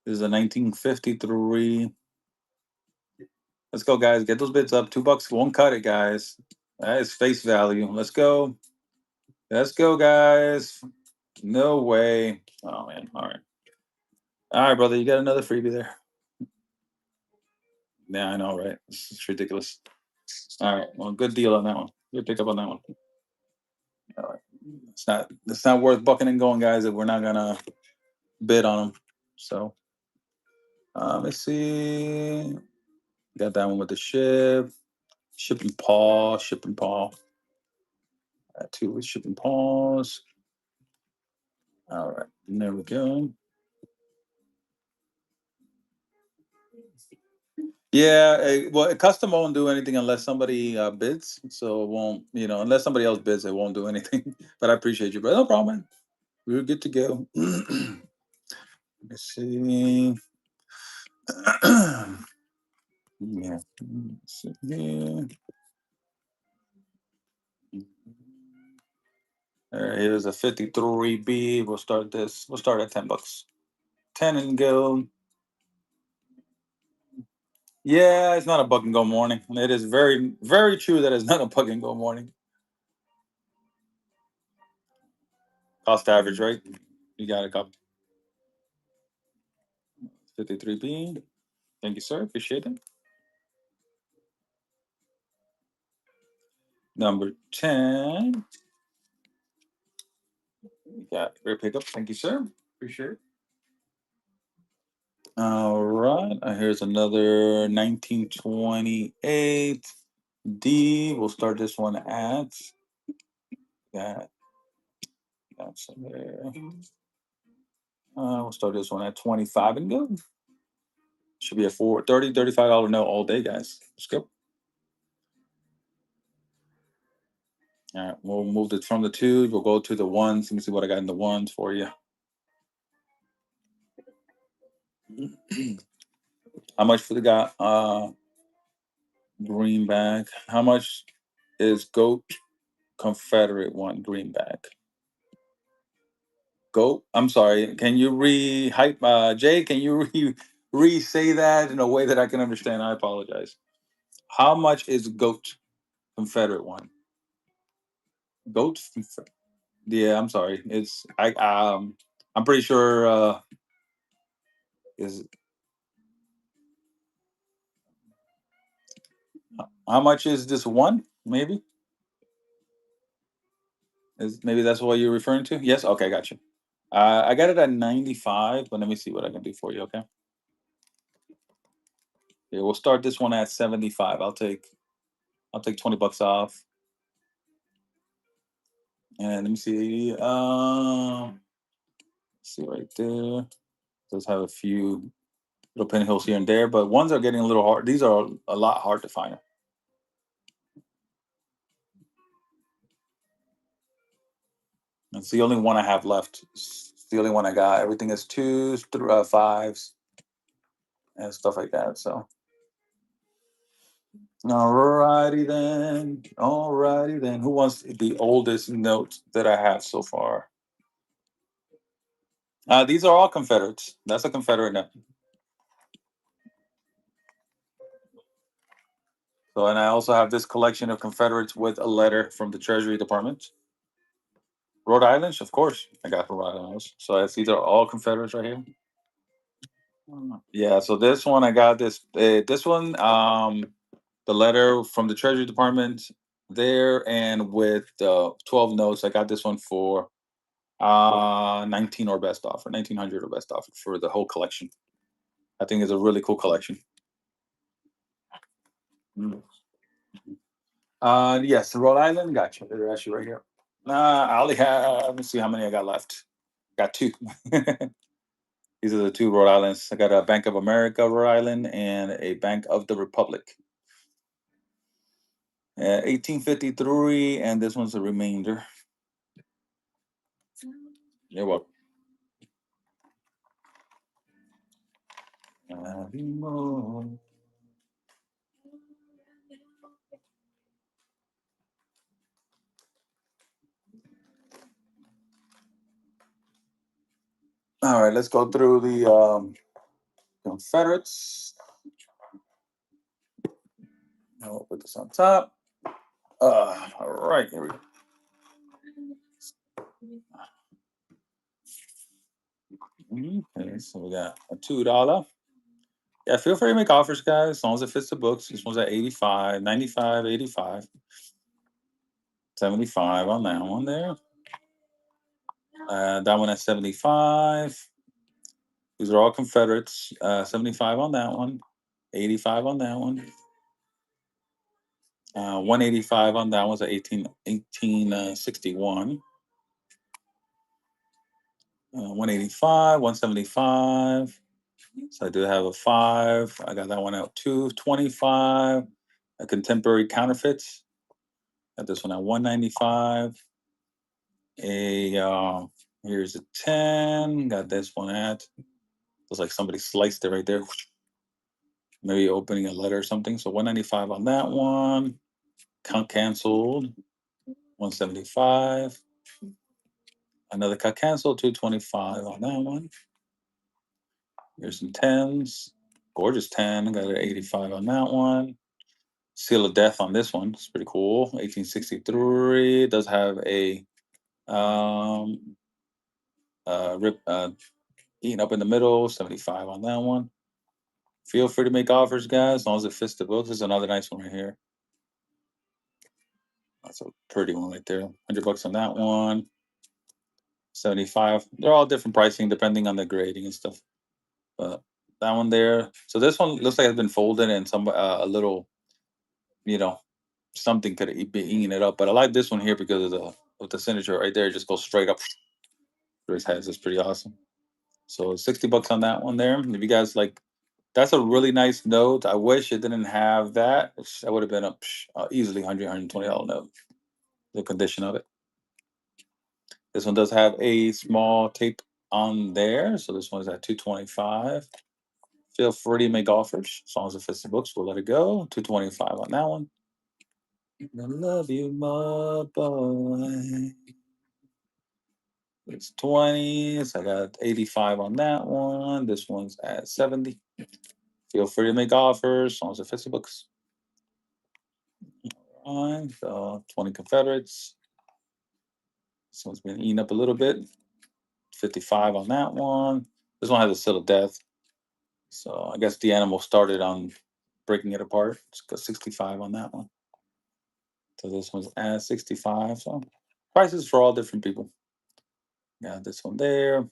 This is a 1953. Let's go, guys. Get those bids up. 2 bucks won't cut it, guys. That is face value. Let's go. Let's go, guys. No way. Oh man. All right, brother. You got another freebie there. Yeah, I know, right? It's ridiculous. All right. Well, good deal on that one. Good pick up on that one. All right. It's not worth bucking and going, guys, if we're not gonna bid on them. So let's see. Got that one with the shipping paw. Two with shipping paws. All right, there we go. Yeah, well, custom won't do anything unless somebody bids. So it won't, unless somebody else bids, it won't do anything. But I appreciate you, but no problem, man. We're good to go. Let's see. Yeah. Let's see here. Here's a 53B. We'll start this. We'll start at $10. 10 and go. Yeah, it's not a buck and go morning. It is very, very true that it's not a buck and go morning. Cost average, right? You got a couple. 53B. Thank you, sir. Appreciate it. Number 10. You got great pickup. Thank you, sir. Appreciate it. All right. Here's another 1928 D. We'll start this one at that. That's there. We'll start this one at 25 and go. Should be a $35 note all day, guys. Let's go. All right, we'll move it from the twos. We'll go to the ones. Let me see what I got in the ones for you. How much for the guy? Greenback. How much is goat Confederate one greenback? Goat. I'm sorry. Can you hype Jay? Can you re say that in a way that I can understand? I apologize. How much is goat Confederate one? Goat. Yeah, I'm sorry. I'm pretty sure is how much is this one? Maybe maybe that's what you're referring to. Yes. Okay, got you. I got it at 95, but let me see what I can do for you. Okay. Yeah, we'll start this one at 75. I'll take $20 off. And let me see. See right there. Does have a few little pinholes here and there, but ones are getting a little hard. These are a lot hard to find. It's the only one I have left. It's the only one I got. Everything is twos, fives, and stuff like that. So, alrighty then. Alrighty then. Who wants the oldest note that I have so far? These are all Confederates. That's a Confederate note. So, and I also have this collection of Confederates with a letter from the Treasury Department. Rhode Island, of course, I got Rhode Island. So these are all Confederates right here. Yeah. So this one, I got this one. The letter from the Treasury Department there, and with 12 notes, I got this one for 19 or best offer, 1900 or best offer for the whole collection. I think it's a really cool collection. Mm. Yes, Rhode Island. Gotcha. They're actually right here. I only have. Let me see how many I got left. Got two. These are the two Rhode Islands. I got a Bank of America Rhode Island and a Bank of the Republic. 1853, and this one's the remainder. You're welcome. All right, let's go through the Confederates. I'll put this on top. All right, here we go. Okay, so we got a $2. Yeah, feel free to make offers, guys, as long as it fits the books. This one's at 85, 95, 85, 75 on that one there. That one at 75. These are all Confederates. 75 on that one, 85 on that one, 185 on that one's at 1861. 185, 175. So I do have a 5. I got that one out 225. A contemporary counterfeits. Got this one at 195. Here's a 10. Got this one at, looks like somebody sliced it right there. Maybe opening a letter or something. So 195 on that one. Canceled. 175. Another cut canceled. 225 on that one. Here's some 10s. Gorgeous 10. Got an 85 on that one. Seal of Death on this one. It's pretty cool. 1863. It does have a rip eaten up in the middle. 75 on that one. Feel free to make offers, guys, as long as it fits the books. This is another nice one right here. That's a pretty one right there. $100 on that one. 75. They're all different pricing depending on the grading and stuff. But that one there. So this one looks like it's been folded and some a little, you know, something could be eating it up. But I like this one here because of the with the signature right there. It just goes straight up through his head. It's pretty awesome. So $60 on that one there. If you guys like, that's a really nice note. I wish it didn't have that. That would have been a easily $120 note. The condition of it. This one does have a small tape on there. So this one's at 225. Feel free to make offers. As long as it fits the books, we'll let it go. 225 on that one. I love you, my boy. It's 20s. I got 85 on that one. This one's at 70. Feel free to make offers as long as it fits the books. All right, so 20 Confederates. This one's been eaten up a little bit. 55 on that one. This one has a seal of death. So I guess the animal started on breaking it apart. It's got 65 on that one. So this one's at 65. So prices for all different people. Got this one there.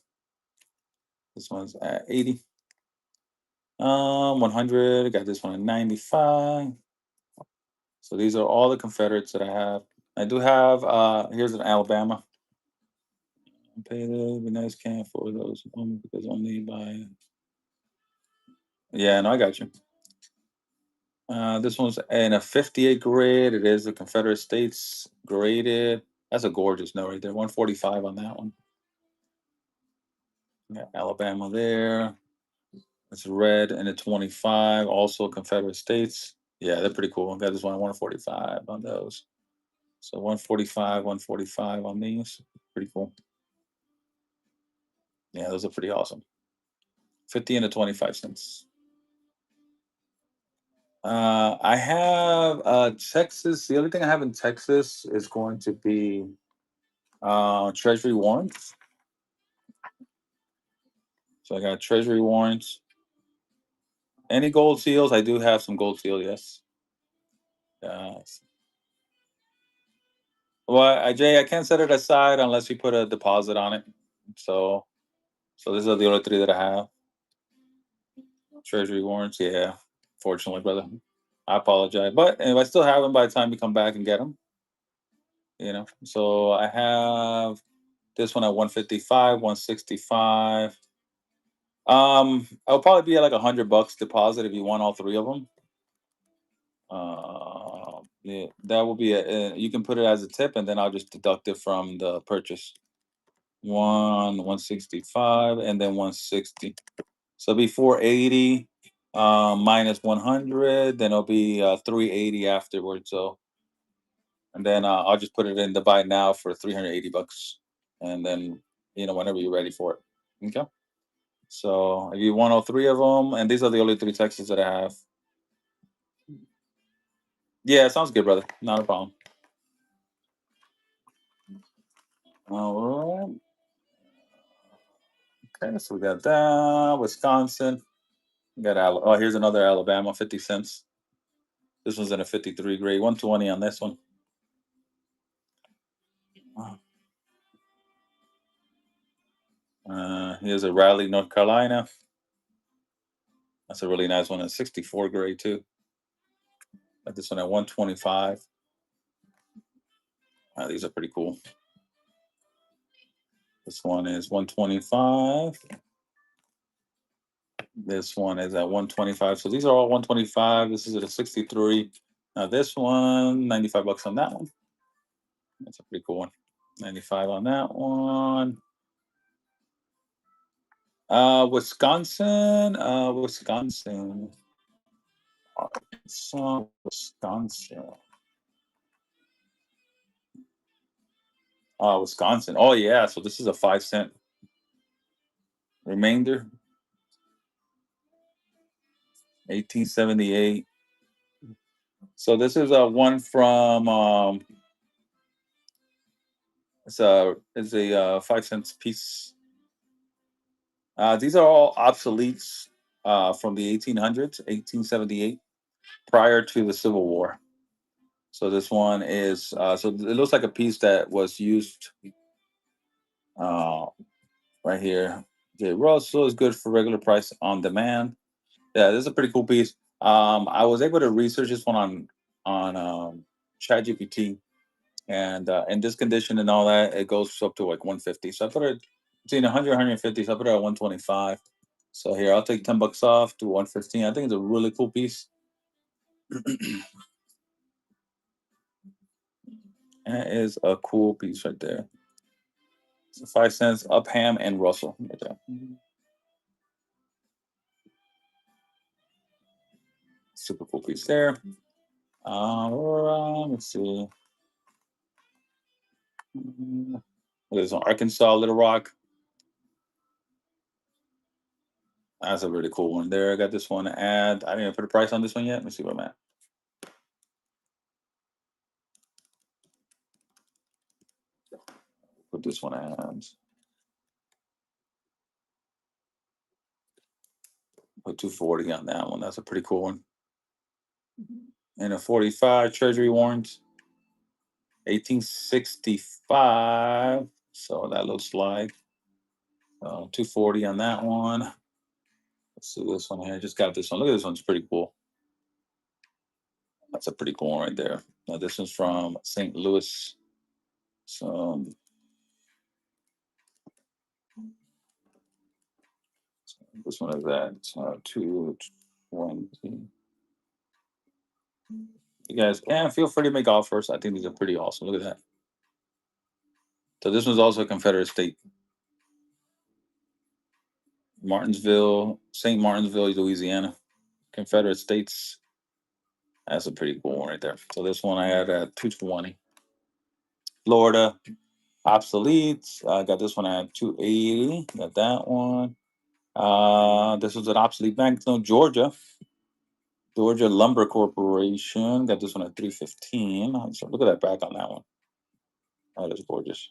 This one's at 80. 100. Got this one at 95. So these are all the Confederates that I have. I do have here's an Alabama. Pay the be nice can for those because only by yeah, no, I got you. This one's in a 58 grade. It is the Confederate States graded. That's a gorgeous note right there. 145 on that one. Yeah, Alabama there. It's red and a 25. Also Confederate States. Yeah, they're pretty cool. Got this one at 145 on those. So 145, 145 on these. Pretty cool. Yeah, those are pretty awesome. 50 and a 25 cents. I have Texas. The only thing I have in Texas is going to be Treasury warrants. So I got Treasury warrants. Any gold seals? I do have some gold seal. Yes. Uh, Jay, I can't set it aside unless you put a deposit on it. So, so these are the only three that I have. Treasury warrants. Yeah. Fortunately, brother. I apologize, but if I still have them by the time you come back and get them, So I have this one at 155, 165. I'll probably be at like $100 deposit if you want all three of them. Yeah, that will be you can put it as a tip, and then I'll just deduct it from the purchase. 165, and then 160. So it'll be 480 minus 100. Then it'll be 380 afterwards. So, and then I'll just put it in the buy now for $380, and then whenever you're ready for it. Okay. So if you want all three of them, and these are the only three Texas that I have. Yeah, sounds good, brother. Not a problem. All right. Okay, so we got that. Wisconsin. We got oh, here's another Alabama, 50 cents. This one's in a 53 grade, 120 on this one. Here's a Raleigh, North Carolina. That's a really nice one, a 64 grade too. Like this one at 125. These are pretty cool. This one is 125. This one is at 125. So these are all 125. This is at a 63. Now this one, 95 bucks on that one. That's a pretty cool one. 95 on that one. Wisconsin. Wisconsin. Wisconsin. Oh yeah. So this is a 5 cent remainder. 1878. So this is a one from it's a 5 cents piece. These are all obsoletes from the 1800s, 1878, prior to the Civil War. So this one is so it looks like a piece that was used uh, right here. The Russell is good for regular price on demand. Yeah, this is a pretty cool piece. I was able to research this one on ChatGPT, and in this condition and all that, it goes up to like 150. So I put it between 100 150. So I put it at 125. So here, I'll take 10 bucks off to 115. I think it's a really cool piece. That is a cool piece right there. So 5 cents, Upham and Russell. Right there. Super cool piece there. Let's see. There's on Arkansas, Little Rock. That's a really cool one there. I got this one at, I didn't even put a price on this one yet. Let me see where I'm at. Put this one at, put 240 on that one. That's a pretty cool one. And a 45 Treasury warrant, 1865. So that looks like 240 on that one. Let's see this one here. Just got this one. Look at this one. It's pretty cool. That's a pretty cool one right there. Now this one's from St. Louis. So this one is at 220. You guys can feel free to make offers. I think these are pretty awesome. Look at that. So this one's also a Confederate state. Martinsville, St. Martinsville, Louisiana. Confederate states. That's a pretty cool one right there. So this one I had at 220. Florida, obsolete. I got this one at 280. Got that one. This was an obsolete banknote, Georgia. Georgia Lumber Corporation. Got this one at 315. So look at that back on that one. That is gorgeous.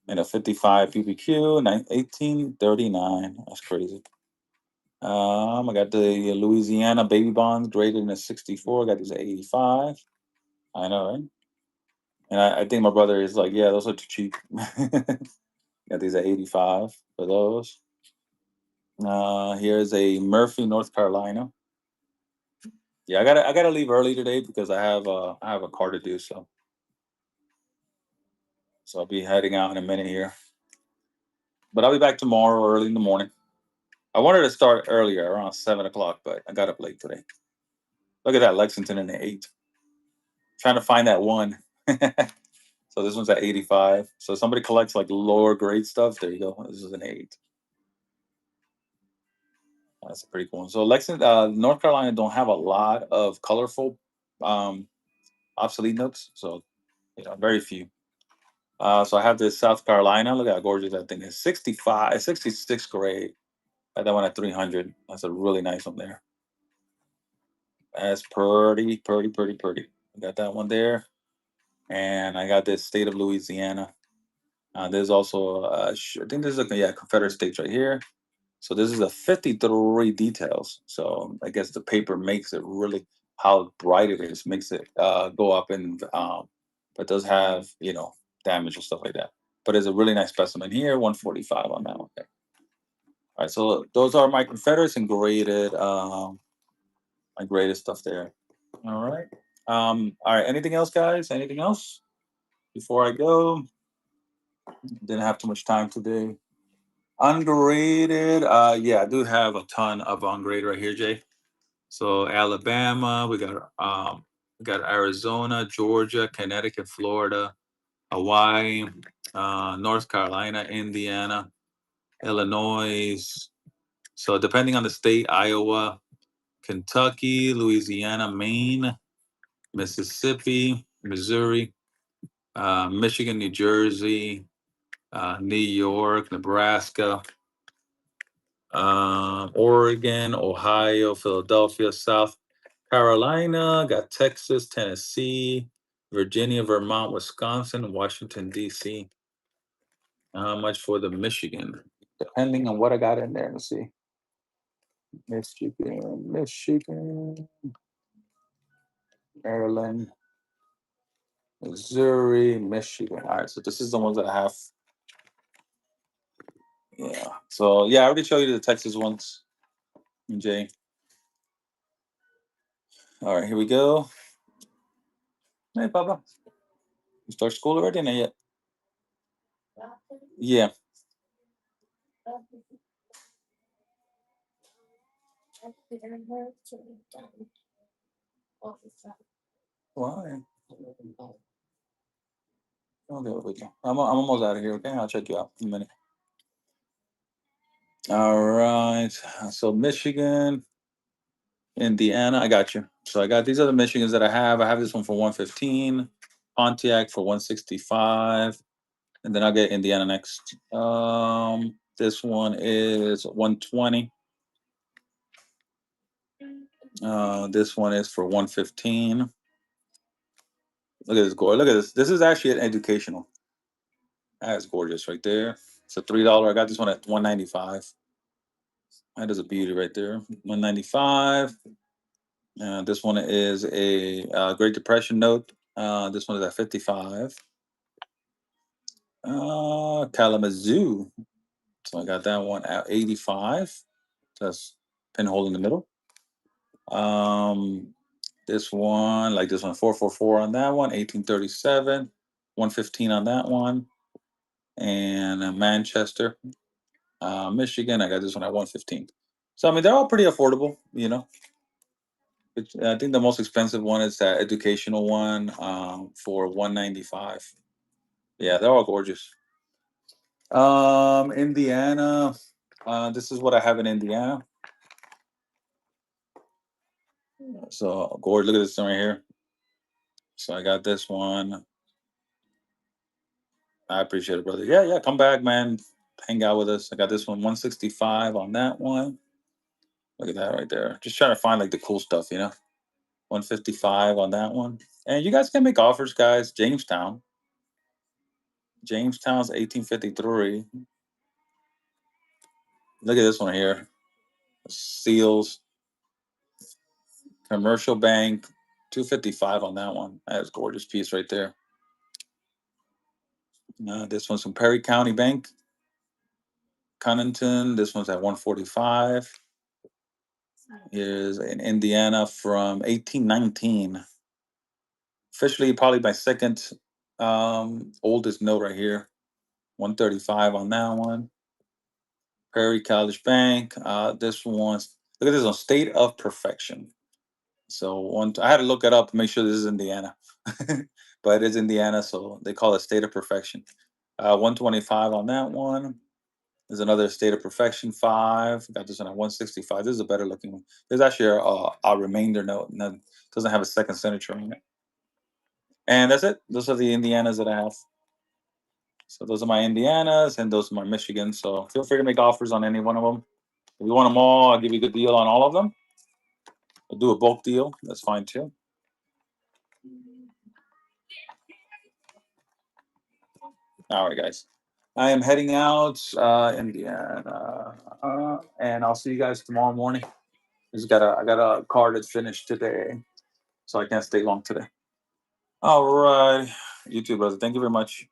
And a 55 PPQ, 1839. That's crazy. I got the Louisiana baby bonds graded in a 64. I got these at 85. I know, right? And I think my brother is like, yeah, those are too cheap. Got these at 85 for those. Here's a Murphy, North Carolina. Yeah, I gotta leave early today because I have a car to do, so I'll be heading out in a minute here. But I'll be back tomorrow early in the morning. I wanted to start earlier, around 7 o'clock, but I got up late today. Look at that Lexington in the 8. Trying to find that one. So this one's at 85. So somebody collects like lower grade stuff. There you go. This is an 8. That's a pretty cool one. So Lexington, North Carolina don't have a lot of colorful um, obsolete notes. So very few. So I have this South Carolina. Look how gorgeous that thing is. 65, 66 grade. I got that one at 300. That's a really nice one there. That's pretty, pretty, pretty, pretty. I got that one there. And I got this state of Louisiana. There's also, I think there's Confederate States right here. So this is a 53 details. So I guess the paper makes it really how bright it is, makes it go up and but does have, damage and stuff like that. But it's a really nice specimen here, 145 on that one. Okay. All right, so those are my Confederates and graded my graded stuff there. All right. All right, anything else, guys? Anything else before I go? Didn't have too much time today. Ungraded. Yeah, I do have a ton of ungraded right here, Jay. So Alabama, we got Arizona, Georgia, Connecticut, Florida, Hawaii, North Carolina, Indiana, Illinois. So depending on the state, Iowa, Kentucky, Louisiana, Maine, Mississippi, Missouri, Michigan, New Jersey, New York, Nebraska, Oregon, Ohio, Philadelphia, South Carolina, got Texas, Tennessee, Virginia, Vermont, Wisconsin, Washington, D.C. How much for the Michigan? Depending on what I got in there. Let's see. Michigan, Maryland, Missouri, Michigan. All right, so this is the ones that I have. Yeah. So yeah, I already showed you the Texas ones, Jay. All right, here we go. Hey, Papa. You start school already? Not yet. Yeah. Why? Okay, we go. I'm almost out of here. Okay, I'll check you out in a minute. All right. So Michigan, Indiana. I got you. So I got these other Michigans that I have. I have this one for 115, Pontiac for 165, and then I'll get Indiana next. This one is 120. This one is for 115. Look at this gore. Look at this. This is actually an educational. That's gorgeous right there. It's a $3. I got this one at 195. That is a beauty right there. 195. This one is a Great Depression note. This one is at 55. Kalamazoo. So I got that one at 85. That's pinhole in the middle. Um, this one, like this one, 444 on that one, 1837, 115 on that one. And Manchester, Michigan, I got this one at 115. So I mean, they're all pretty affordable. I think the most expensive one is that educational one for 195. Yeah, they're all gorgeous. Indiana. This is what I have in Indiana. So gorgeous. Look at this one right here. So I got this one. I appreciate it, brother. Yeah, yeah. Come back, man. Hang out with us. I got this one 165 on that one. Look at that right there. Just trying to find like the cool stuff. 155 on that one. And you guys can make offers, guys. Jamestown. Jamestown's 1853. Look at this one here. Seals, Commercial Bank, 255 on that one. That's a gorgeous piece right there. This one's from Perry County Bank, Cunnington. This one's at 145. Here's in Indiana from 1819. Officially, probably my second oldest note right here. 135 on that one. Prairie College Bank. This one's look at this one, State of Perfection. So I had to look it up to make sure this is Indiana, but it is Indiana, so they call it State of Perfection. 125 on that one. There's another State of Perfection 5. Got this one at 165. This is a better looking one. There's actually a remainder note, and that doesn't have a second signature on it. And that's it. Those are the Indianas that I have. So those are my Indianas, and those are my Michigans. So feel free to make offers on any one of them. If you want them all, I'll give you a good deal on all of them. I'll do a bulk deal. That's fine too. All right, guys. I am heading out, Indiana, and I'll see you guys tomorrow morning. I got a car that's finished today, so I can't stay long today. All right, you too, brother. Thank you very much.